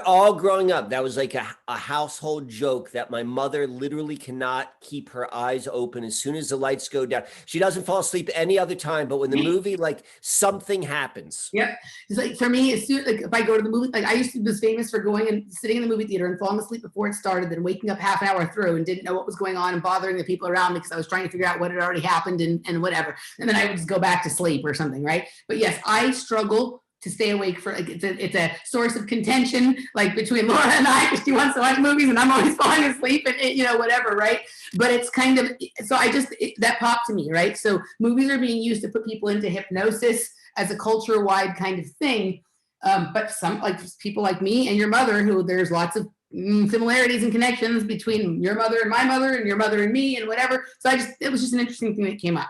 all growing up, that was like a household joke that my mother literally cannot keep her eyes open as soon as the lights go down. She doesn't fall asleep any other time, but when the movie, like something happens. Yeah. It's like for me, as soon like if I go to the movie, like I used to be famous for going and sitting in the movie theater and falling asleep before it started, then waking up half an hour through and didn't know what was going on and bothering the people around me because I was trying to figure out what had already happened and whatever. And then I would just go back to sleep or something, right? But yes, I struggle to stay awake for, like, it's a source of contention, like between Laura and I, because she wants to watch movies and I'm always falling asleep and whatever, right? But it's kind of, so that popped to me, right? So movies are being used to put people into hypnosis as a culture-wide kind of thing. But some, like people like me and your mother, who there's lots of similarities and connections between your mother and my mother and your mother and me and whatever. So it was just an interesting thing that came up.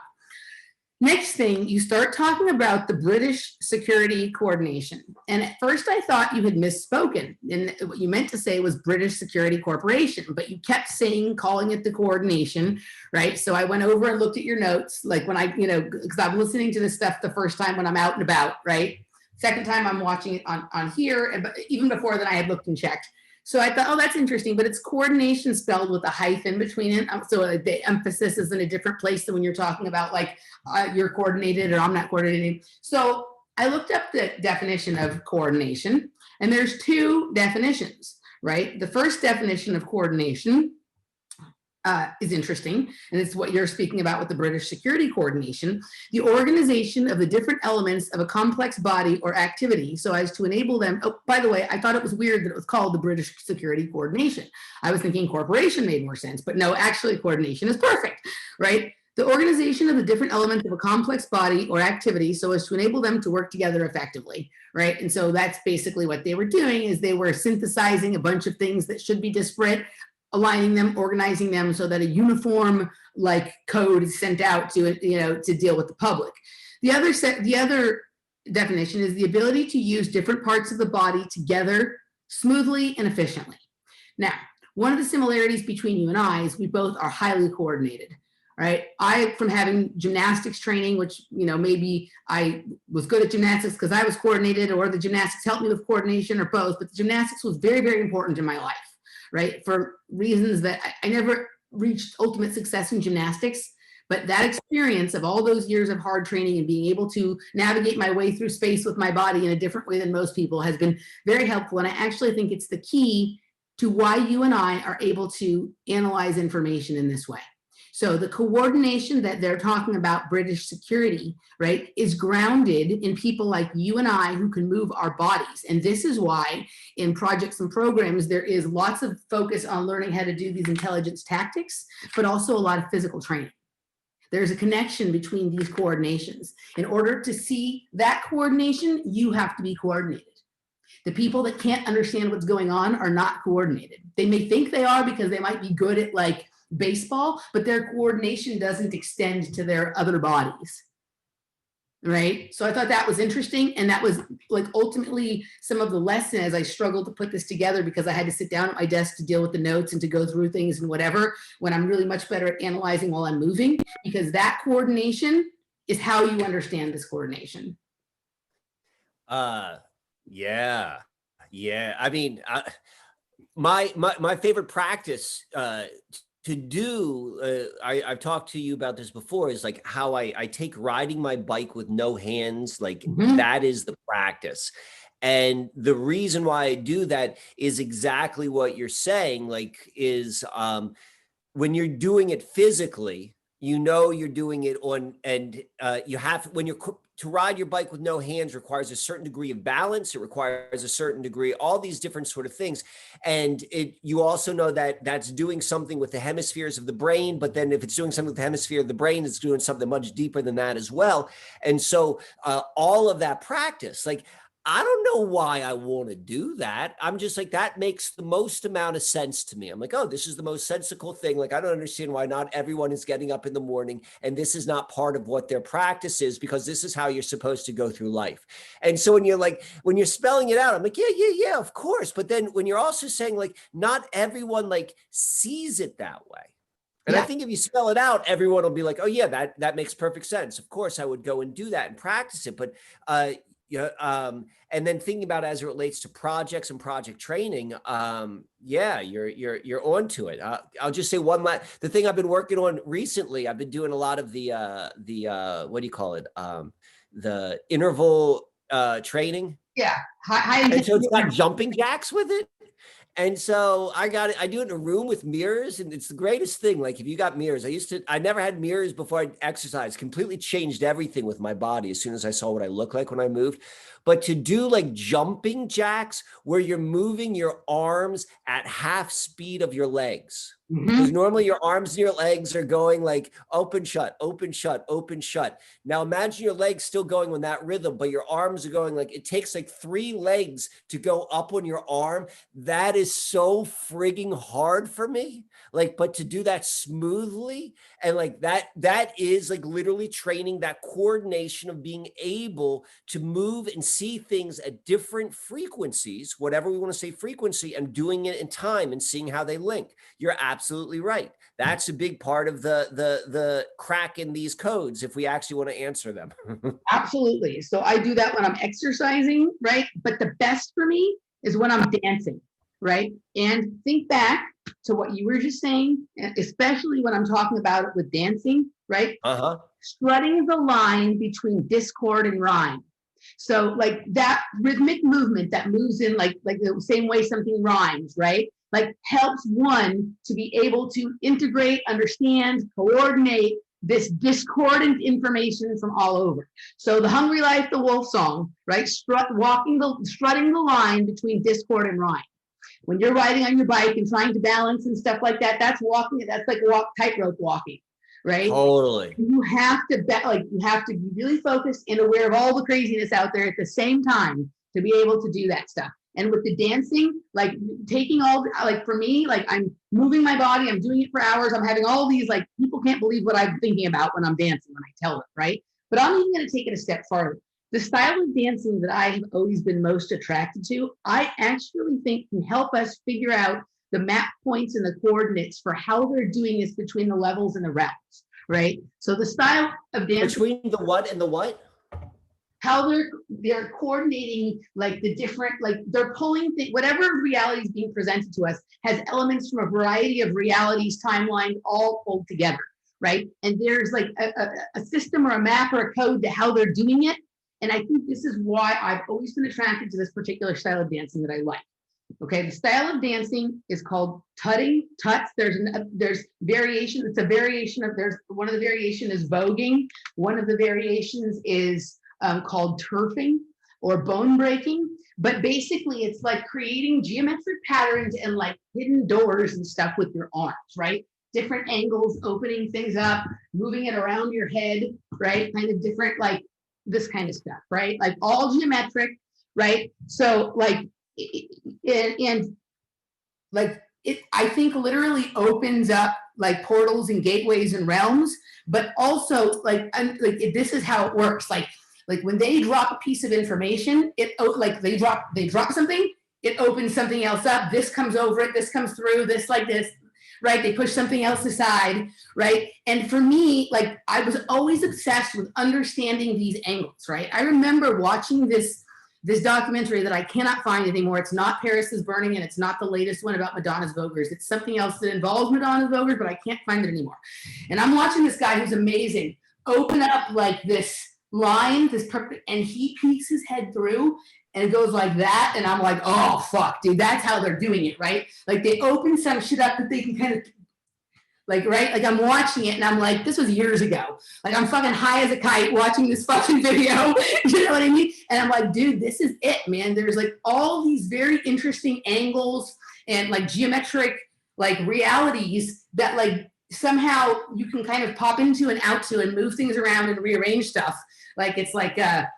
Next thing, you start talking about the British Security Coordination. And at first I thought you had misspoken. And what you meant to say was British Security Corporation, but you kept calling it the coordination, right? So I went over and looked at your notes, like when because I'm listening to this stuff the first time when I'm out and about, right? Second time I'm watching it on here, but even before then I had looked and checked. So I thought, oh, that's interesting, but it's coordination spelled with a hyphen between it. So the emphasis is in a different place than when you're talking about like you're coordinated or I'm not coordinated. So I looked up the definition of coordination, and there's 2 definitions, right? The first definition of coordination is interesting, and it's what you're speaking about with the British Security Coordination, the organization of the different elements of a complex body or activity so as to enable them. Oh, by the way, I thought it was weird that it was called the British Security Coordination. I was thinking corporation made more sense, but no, actually coordination is perfect, right? The organization of the different elements of a complex body or activity so as to enable them to work together effectively, right? And so that's basically what they were doing, is they were synthesizing a bunch of things that should be disparate, aligning them, organizing them so that a uniform like code is sent out to to deal with the public. The other definition is the ability to use different parts of the body together smoothly and efficiently. Now, one of the similarities between you and I is we both are highly coordinated, right? I, from having gymnastics training, which, maybe I was good at gymnastics because I was coordinated, or the gymnastics helped me with coordination, or both, but the gymnastics was very, very important in my life, right? For reasons that I never reached ultimate success in gymnastics, but that experience of all those years of hard training and being able to navigate my way through space with my body in a different way than most people has been very helpful. And I actually think it's the key to why you and I are able to analyze information in this way. So the coordination that they're talking about, British security, right, is grounded in people like you and I who can move our bodies. And this is why in projects and programs, there is lots of focus on learning how to do these intelligence tactics, but also a lot of physical training. There's a connection between these coordinations. In order to see that coordination, you have to be coordinated. The people that can't understand what's going on are not coordinated. They may think they are because they might be good at like baseball, but their coordination doesn't extend to their other bodies, right? So I thought that was interesting, and that was like ultimately some of the lesson as I struggled to put this together, because I had to sit down at my desk to deal with the notes and to go through things and whatever, when I'm really much better at analyzing while I'm moving, because that coordination is how you understand this coordination. Yeah. I mean, my favorite practice to do, I've talked to you about this before, is like how I take riding my bike with no hands. Like that is the practice. And the reason why I do that is exactly what you're saying, like is when you're doing it physically, you know you're doing it on, and you have, when you're, to ride your bike with no hands requires a certain degree of balance. It requires a certain degree, all these different sort of things. And you also know that that's doing something with the hemispheres of the brain, but then if it's doing something with the hemisphere of the brain, it's doing something much deeper than that as well. And so all of that practice, like, I don't know why I want to do that. I'm just like, that makes the most amount of sense to me. I'm like, oh, this is the most sensical thing. Like, I don't understand why not everyone is getting up in the morning and this is not part of what their practice is, because this is how you're supposed to go through life. And so when you're like, when you're spelling it out, I'm like, yeah, of course. But then when you're also saying like, not everyone like sees it that way. And I think if you spell it out, everyone will be like, oh yeah, that makes perfect sense. Of course I would go and do that and practice it. But and then thinking about it as it relates to projects and project training, you're onto it. I'll just say the thing I've been working on recently. I've been doing a lot of the what do you call it? The interval training. Yeah, and so it's got jumping jacks with it. And so I do it in a room with mirrors, and it's the greatest thing. Like, if you got mirrors, I never had mirrors before I exercised, completely changed everything with my body as soon as I saw what I looked like when I moved. But to do like jumping jacks where you're moving your arms at half speed of your legs. Because normally your arms and your legs are going like open, shut, open, shut, open, shut. Now imagine your legs still going on that rhythm, but your arms are going like, it takes like 3 legs to go up on your arm. That is so frigging hard for me. Like, but to do that smoothly and like that is like literally training that coordination of being able to move and see things at different frequencies, whatever we want to say frequency, and doing it in time and seeing how they link. You're absolutely right. That's a big part of the crack in these codes if we actually want to answer them. Absolutely. So I do that when I'm exercising, right? But the best for me is when I'm dancing, right? And think back to what you were just saying, especially when I'm talking about it with dancing, right? Strutting the line between discord and rhyme. So like that rhythmic movement that moves in like the same way something rhymes, right? Like helps one to be able to integrate, understand, coordinate this discordant information from all over. So the Hungry Life, the Wolf song, right? Strutting the line between discord and rhyme. When you're riding on your bike and trying to balance and stuff like that, that's walking. That's like tightrope walking, right? Totally. You have to you have to be really focused and aware of all the craziness out there at the same time to be able to do that stuff. And with the dancing, like taking all, like for me, like I'm moving my body, I'm doing it for hours. I'm having all these, like, people can't believe what I'm thinking about when I'm dancing, when I tell them, right? But I'm even going to take it a step farther. The style of dancing that I have always been most attracted to, I actually think can help us figure out the map points and the coordinates for how they're doing this between the levels and the realms, right? So the style of dancing. Between the what and the what? How they're coordinating, like the different, like they're pulling whatever reality is being presented to us has elements from a variety of realities, timelines, all pulled together, right? And there's like a system or a map or a code to how they're doing it. And I think this is why I've always been attracted to this particular style of dancing that I like. Okay, the style of dancing is called tutting, tuts. There's variation. It's a variation of, one of the variation is voguing. One of the variations is called turfing or bone breaking. But basically it's like creating geometric patterns and like hidden doors and stuff with your arms, right? Different angles, opening things up, moving it around your head, right? Kind of different, like this kind of stuff, right? Like all geometric, right? So like, I think literally opens up like portals and gateways and realms, but also this is how it works. Like when they drop a piece of information, they drop something, it opens something else up. This comes over it, this comes through, this like this, right? They push something else aside, right? And for me, like I was always obsessed with understanding these angles, right? I remember watching this documentary that I cannot find anymore. It's not Paris is Burning, and it's not the latest one about Madonna's Voguers. It's something else that involves Madonna's Voguers, but I can't find it anymore. And I'm watching this guy who's amazing open up like this line, and he peeks his head through and it goes like that. And I'm like, oh, fuck, dude, that's how they're doing it, right? Like they open some shit up that they can kind of Like, right? Like I'm watching it and I'm like, this was years ago. Like I'm fucking high as a kite watching this fucking video. You know what I mean? And I'm like, dude, this is it, man. There's like all these very interesting angles and like geometric like realities that like somehow you can kind of pop into and out to and move things around and rearrange stuff. Like it's like a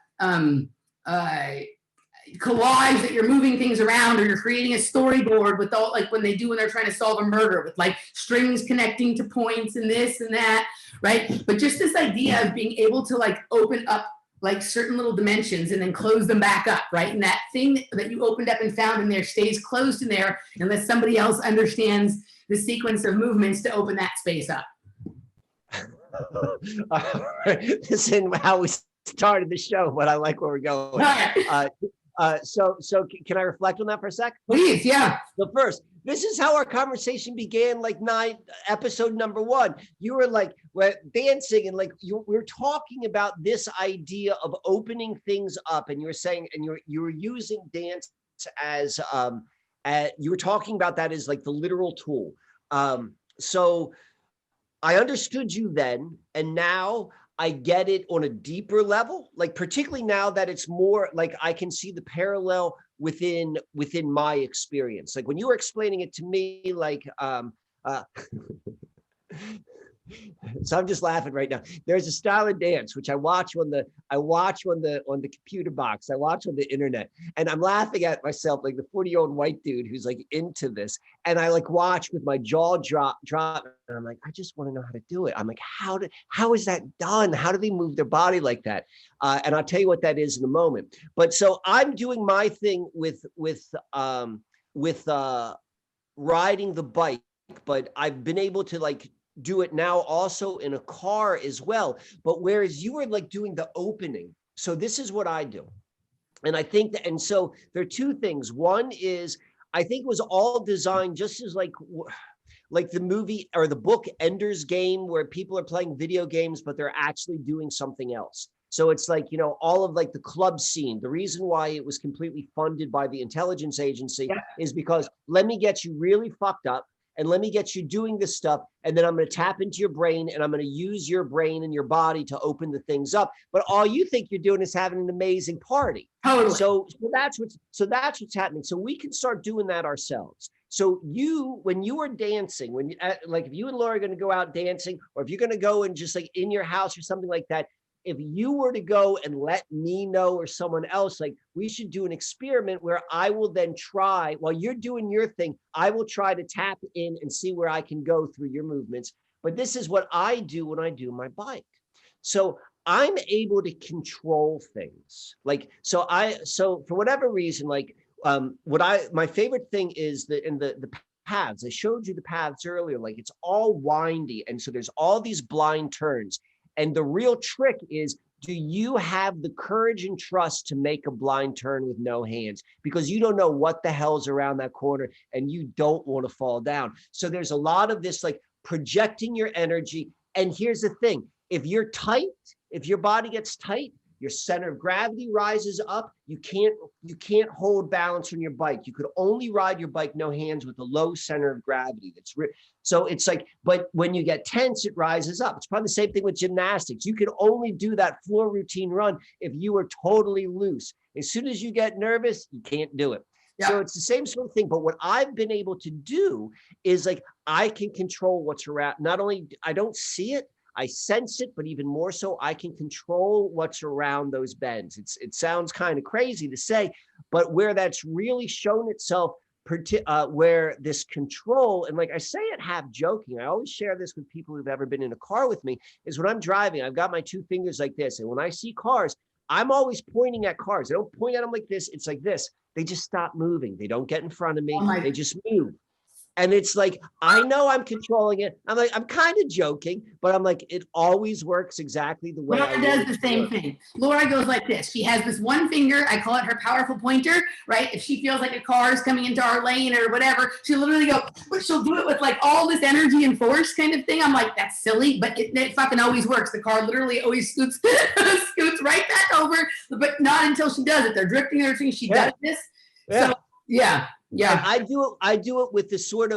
collage that you're moving things around, or you're creating a storyboard with all, like when they're trying to solve a murder with like strings connecting to points and this and that, right? But just this idea of being able to like open up like certain little dimensions and then close them back up, right? And that thing that you opened up and found in there stays closed in there unless somebody else understands the sequence of movements to open that space up. This is how we started the show, but I like where we're going. So can I reflect on that for a sec? Please, yeah. So first, this is how our conversation began, like episode number 1. You were like dancing and like we were talking about this idea of opening things up, and you were saying, and you were using dance as you were talking about that as like the literal tool. So I understood you then, and now I get it on a deeper level, like particularly now that it's more like I can see the parallel within my experience. Like when you were explaining it to me, like so I'm just laughing right now. There's a style of dance which I watch on the computer box. I watch on the internet, and I'm laughing at myself like the 40-year-old white dude who's like into this. And I like watch with my jaw drop, and I'm like, I just want to know how to do it. I'm like, how is that done? How do they move their body like that? And I'll tell you what that is in a moment. But so I'm doing my thing with riding the bike, but I've been able to like do it now also in a car as well. But whereas you were like doing the opening, so this is what I do. And I think that, and so there are two things. One is, I think it was all designed just as like the movie or the book Ender's Game, where people are playing video games, but they're actually doing something else. So it's like, you know, all of like the club scene, the reason why it was completely funded by the intelligence agency is because let me get you really fucked up, and let me get you doing this stuff, and then I'm going to tap into your brain, and I'm going to use your brain and your body to open the things up. But all you think you're doing is having an amazing party. Totally. So that's what's happening. So we can start doing that ourselves. So when you are dancing, when you, like if you and Laura are going to go out dancing, or if you're going to go and just like in your house or something like that, if you were to go and let me know or someone else, like we should do an experiment where I will then try, while you're doing your thing, I will try to tap in and see where I can go through your movements. But this is what I do when I do my bike. So I'm able to control things. Like, so for whatever reason, like my favorite thing is the paths. I showed you the paths earlier, like it's all windy. And so there's all these blind turns. And the real trick is, do you have the courage and trust to make a blind turn with no hands? Because you don't know what the hell's around that corner and you don't want to fall down. So there's a lot of this like projecting your energy. And here's the thing, if you're tight, if your body gets tight, your center of gravity rises up. You can't hold balance on your bike. You could only ride your bike no hands with a low center of gravity. So it's like, but when you get tense, it rises up. It's probably the same thing with gymnastics. You can only do that floor routine run if you are totally loose. As soon as you get nervous, you can't do it. Yeah. So it's the same sort of thing. But what I've been able to do is like, I can control what's around. Not only, I don't see it, I sense it, but even more so, I can control what's around those bends. It sounds kind of crazy to say, but where that's really shown itself, where this control, and like I say it half joking, I always share this with people who've ever been in a car with me, is when I'm driving, I've got my two fingers like this. And when I see cars, I'm always pointing at cars. I don't point at them like this. It's like this. They just stop moving. They don't get in front of me. They just move. And it's like, I know I'm controlling it. I'm like, I'm kind of joking, but I'm like, it always works exactly the way. Laura does the same thing. Laura goes like this. She has this one finger. I call it her powerful pointer, right? If she feels like a car is coming into our lane or whatever, she'll literally go, but she'll do it with like all this energy and force kind of thing. I'm like, that's silly, but it fucking always works. The car literally always scoots right back over, but not until she does it. They're drifting everything. She does this. Yeah. So, yeah. Yeah. I do it with the sort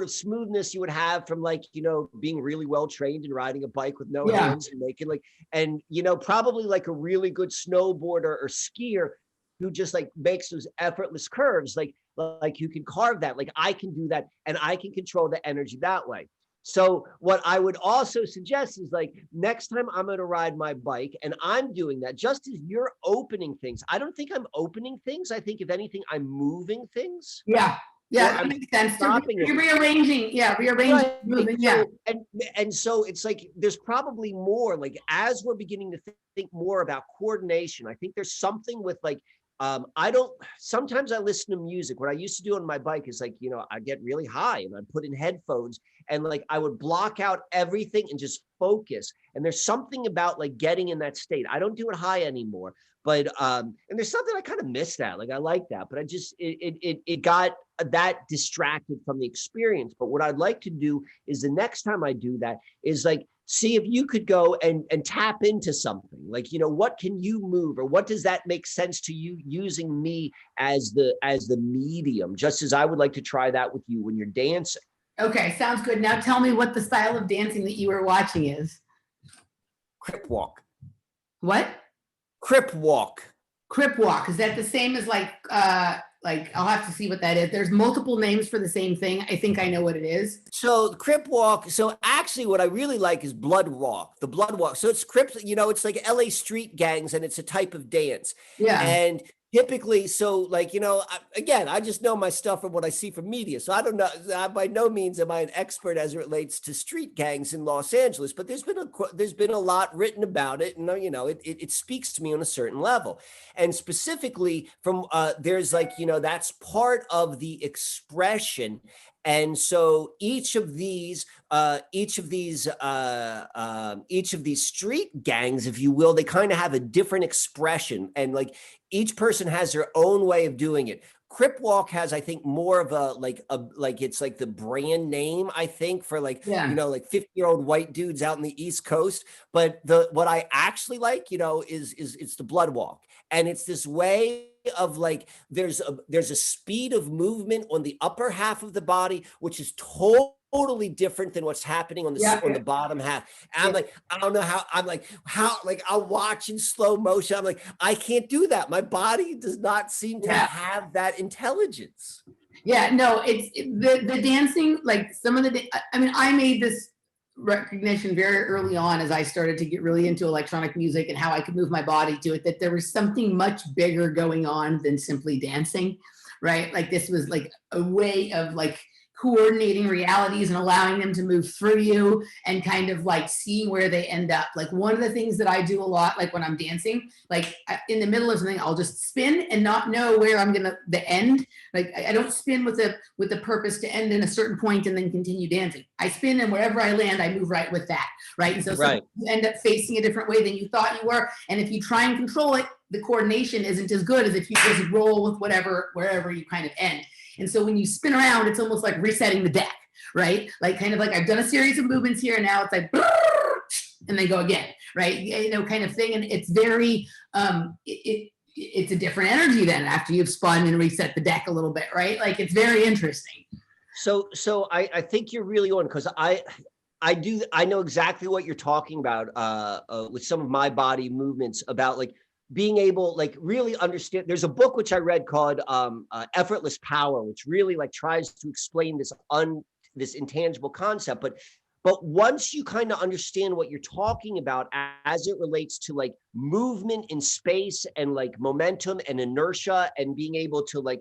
of smoothness you would have from like, being really well trained and riding a bike with no hands and making like, and probably like a really good snowboarder or skier who just like makes those effortless curves. Like you can carve that, like I can do that, and I can control the energy that way. So what I would also suggest is like next time I'm going to ride my bike and I'm doing that, just as you're opening things, I don't think I'm opening things. I think if anything, I'm moving things. Yeah. Yeah. That makes sense. stopping You're it. rearranging. Yeah. Rearranging. Right. Moving. So, and so it's like there's probably more like as we're beginning to think more about coordination. I think there's something with like sometimes I listen to music. What I used to do on my bike is like, I get really high and I'd put in headphones and like I would block out everything and just focus. And there's something about like getting in that state. I don't do it high anymore, but and there's something I kind of miss that. Like I like that, but I just it got that distracted from the experience. But what I'd like to do is the next time I do that is like see if you could go and tap into something like, what can you move, or what does that make sense to you using me as the medium, just as I would like to try that with you when you're dancing. Okay, sounds good. Now tell me what the style of dancing that you were watching is. Crip walk. What? Crip walk. Crip walk. Is that the same as like I'll have to see what that is. There's multiple names for the same thing. I think I know what it is. So crip walk. So actually what I really like is blood walk, the blood walk. So it's crip, it's like LA street gangs and it's a type of dance. Yeah. And typically, so like, again, I just know my stuff from what I see from media. So I don't know, by no means am I an expert as it relates to street gangs in Los Angeles, but there's been a lot written about it. And, it speaks to me on a certain level. And specifically from, there's like, that's part of the expression. And so each of these street gangs, if you will, they kind of have a different expression, and like each person has their own way of doing it. Crip walk has, I think, more of it's like the brand name, I think, for like, like 50-year-old white dudes out in the East Coast. But what I actually like, is it's the blood walk. And it's this way of like, there's a speed of movement on the upper half of the body, which is totally different than what's happening on the bottom half. And I'm like, I don't know how, I'll watch in slow motion. I'm like, I can't do that. My body does not seem to have that intelligence. Yeah, no, it's the dancing, like some of I made this recognition very early on as I started to get really into electronic music and how I could move my body to it, that there was something much bigger going on than simply dancing, right? Like this was like a way of like coordinating realities and allowing them to move through you and kind of like seeing where they end up. Like one of the things that I do a lot, like when I'm dancing, like in the middle of something, I'll just spin and not know where I'm gonna the end. Like I don't spin with the purpose to end in a certain point and then continue dancing. I spin and wherever I land, I move right with that, right? And so you end up facing a different way than you thought you were. And if you try and control it, the coordination isn't as good as if you just roll with wherever you kind of end. And so when you spin around, it's almost like resetting the deck, right? Like kind of like I've done a series of movements here and now it's like, and they go again, right? Kind of thing. And it's very, it's a different energy then after you've spun and reset the deck a little bit, right? Like it's very interesting. So I think you're really on, because I know exactly what you're talking about with some of my body movements about like being able like really understand. There's a book which I read called Effortless Power, which really like tries to explain this intangible concept. But once you kind of understand what you're talking about as it relates to like movement in space and like momentum and inertia and being able to like,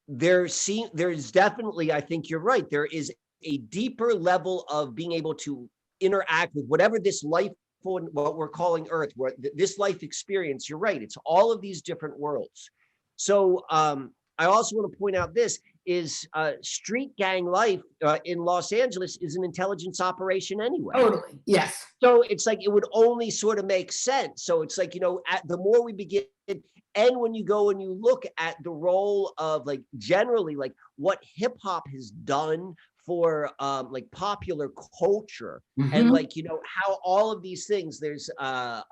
there's definitely, I think you're right. There is a deeper level of being able to interact with whatever this life, what we're calling Earth, where this life experience, you're right. It's all of these different worlds. So I also want to point out this is street gang life in Los Angeles is an intelligence operation anyway. Totally. Yes. So it's like, it would only sort of make sense. So it's like, the more we begin, and when you go and you look at the role of like generally like what hip hop has done for like popular culture, and like how all of these things, there's yeah,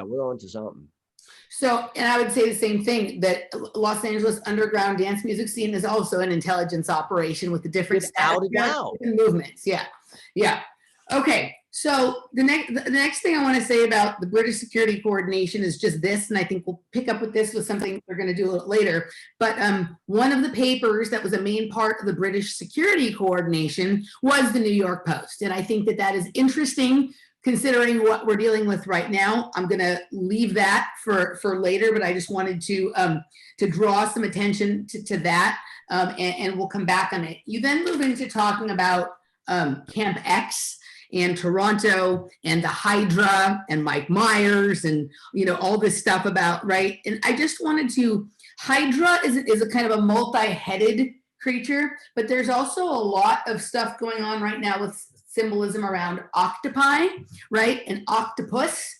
we're on to something. So, and I would say the same thing, that Los Angeles underground dance music scene is also an intelligence operation with the different Without a doubt. movements. Yeah. Yeah. Okay. So the next thing I want to say about the British Security Coordination is just this, and I think we'll pick up with this with something we're going to do a little later. But one of the papers that was a main part of the British Security Coordination was the New York Post. And I think that that is interesting considering what we're dealing with right now. I'm going to leave that for later, but I just wanted to draw some attention to that, and we'll come back on it. You then move into talking about Camp X and Toronto and the Hydra and Mike Myers and, you know, all this stuff about, right? And I just wanted to, Hydra is a kind of a multi-headed creature, but there's also a lot of stuff going on right now with symbolism around octopi, right? And octopus.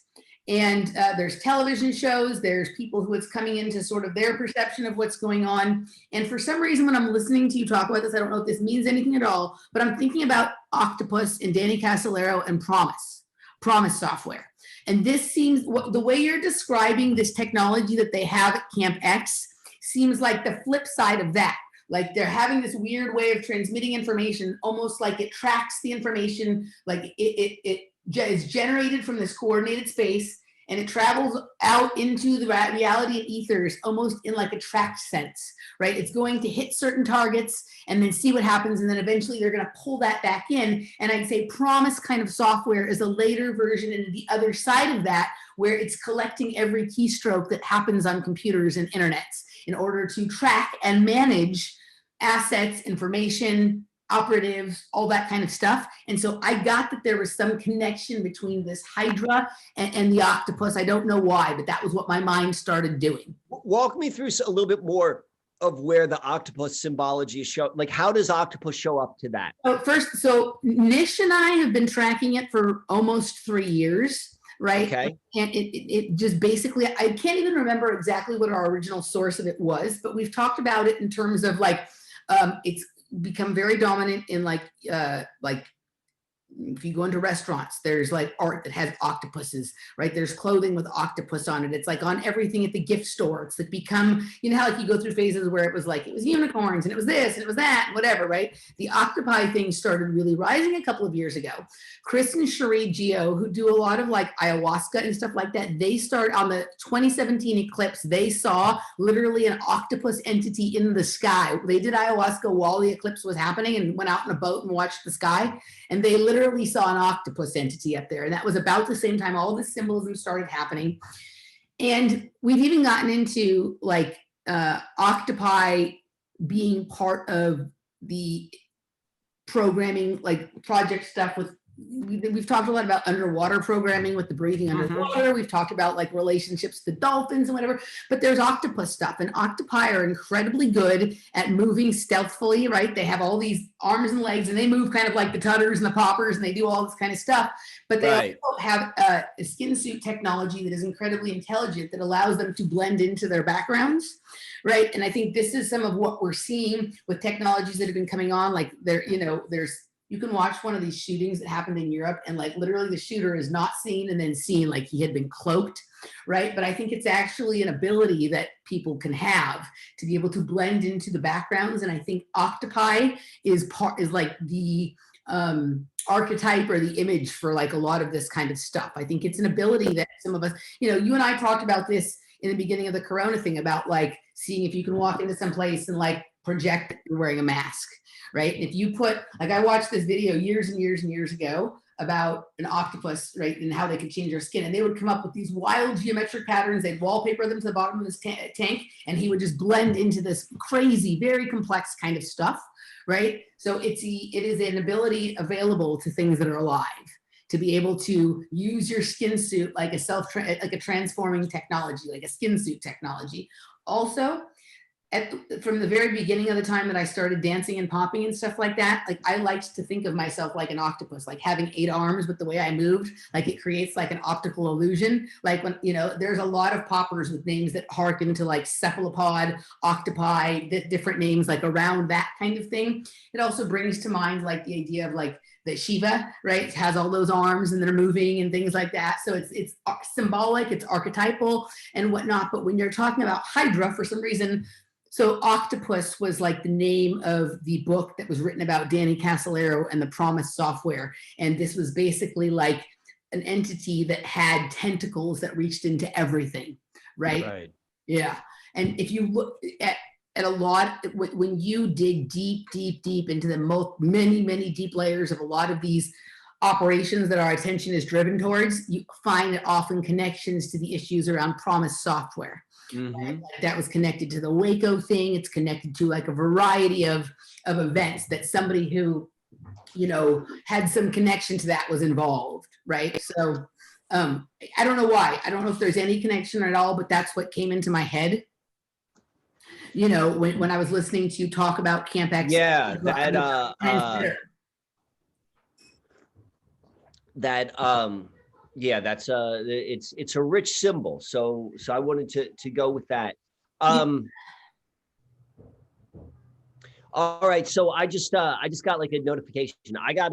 And there's television shows, there's people who it's coming into sort of their perception of what's going on. And for some reason, when I'm listening to you talk about this, I don't know if this means anything at all, but I'm thinking about octopus and Danny Casolaro and Promise software. And this seems, the way you're describing this technology that they have at Camp X seems like the flip side of that. Like they're having this weird way of transmitting information, almost like it tracks the information, like it is generated from this coordinated space and it travels out into the reality of ethers almost in like a tracked sense, right? It's going to hit certain targets and then see what happens. And then eventually they're going to pull that back in. And I'd say Promise kind of software is a later version into the other side of that, where it's collecting every keystroke that happens on computers and internets in order to track and manage assets, information, operatives, all that kind of stuff. And so I got that there was some connection between this Hydra and the octopus. I don't know why, but that was what my mind started doing. Walk me through a little bit more of where the octopus symbology is shown. Like, how does octopus show up to that? So Nish and I have been tracking it for almost 3 years. Right. Okay. And it just basically, I can't even remember exactly what our original source of it was, but we've talked about it in terms of like, it's become very dominant in like if you go into restaurants, there's like art that has octopuses, right? There's clothing with octopus on it. It's like on everything at the gift store. It's like become, you know how like you go through phases where it was like, it was unicorns and it was this and it was that, and whatever, right? The octopi thing started really rising a couple of years ago. Chris and Cherie Geo, who do a lot of like ayahuasca and stuff like that, they start on the 2017 eclipse. They saw literally an octopus entity in the sky. They did ayahuasca while the eclipse was happening and went out in a boat and watched the sky. And they literally saw an octopus entity up there. And that was about the same time all this symbolism started happening. And we've even gotten into like octopi being part of the programming, like project stuff with, we've talked a lot about underwater programming with the breathing underwater. We've talked about like relationships with the dolphins and whatever, but there's octopus stuff, and octopi are incredibly good at moving stealthily, right? They have all these arms and legs and they move kind of like the tutters and the poppers and they do all this kind of stuff, but they also have a skin suit technology that is incredibly intelligent that allows them to blend into their backgrounds, right? And I think this is some of what we're seeing with technologies that have been coming on, like there, you know, you can watch one of these shootings that happened in Europe and like literally the shooter is not seen and then seen like he had been cloaked, right? But I think it's actually an ability that people can have to be able to blend into the backgrounds. And I think octopi is like the archetype or the image for like a lot of this kind of stuff. I think it's an ability that some of us, you know, you and I talked about this in the beginning of the Corona thing about like seeing if you can walk into some place and like project that you're wearing a mask. Right. If you put, like I watched this video years and years and years ago about an octopus, right, and how they could change their skin. And they would come up with these wild geometric patterns. They'd wallpaper them to the bottom of this tank, and he would just blend into this crazy, very complex kind of stuff. Right. So it is an ability available to things that are alive to be able to use your skin suit like a transforming technology, like a skin suit technology. Also, from the very beginning of the time that I started dancing and popping and stuff like that, like I liked to think of myself like an octopus, like having 8 arms with the way I moved, like it creates like an optical illusion. Like when, you know, there's a lot of poppers with names that harken to like cephalopod, octopi, different names like around that kind of thing. It also brings to mind like the idea of like that Shiva, right, it has all those arms and they're moving and things like that. So it's symbolic, it's archetypal and whatnot. But when you're talking about Hydra, for some reason, so Octopus was like the name of the book that was written about Danny Casolaro and the Promise software. And this was basically like an entity that had tentacles that reached into everything, right? Right. Yeah. And if you look at a lot, when you dig deep into the many deep layers of a lot of these operations that our attention is driven towards, you find often connections to the issues around Promise software. Right? Like that was connected to the Waco thing. It's connected to like a variety of events that somebody who, you know, had some connection to that was involved, right? So I don't know why. I don't know if there's any connection at all, but that's what came into my head. You know, when I was listening to you talk about Camp X. Yeah, yeah, that's it's a rich symbol. So I wanted to go with that. All right, so I just got like a notification. I got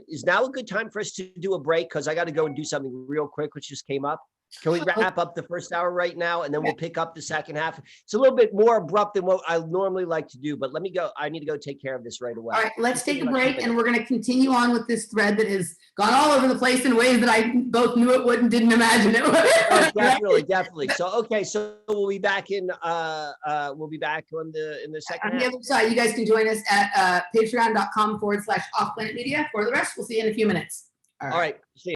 is now a good time for us to do a break? Because I got to go and do something real quick, which just came up. Can we wrap up the first hour right now, and then we'll pick up the second half? It's a little bit more abrupt than what I normally like to do, but let me go. I need to go take care of this right away. All right, let's take a break, and we're going to continue on with this thread that has gone all over the place in ways that I both knew it would and didn't imagine it would. Oh, definitely. So okay, so we'll be back in on the second on the other side. You guys can join us at patreon.com/offplanetmedia. For the rest, we'll see you in a few minutes. All right. See you.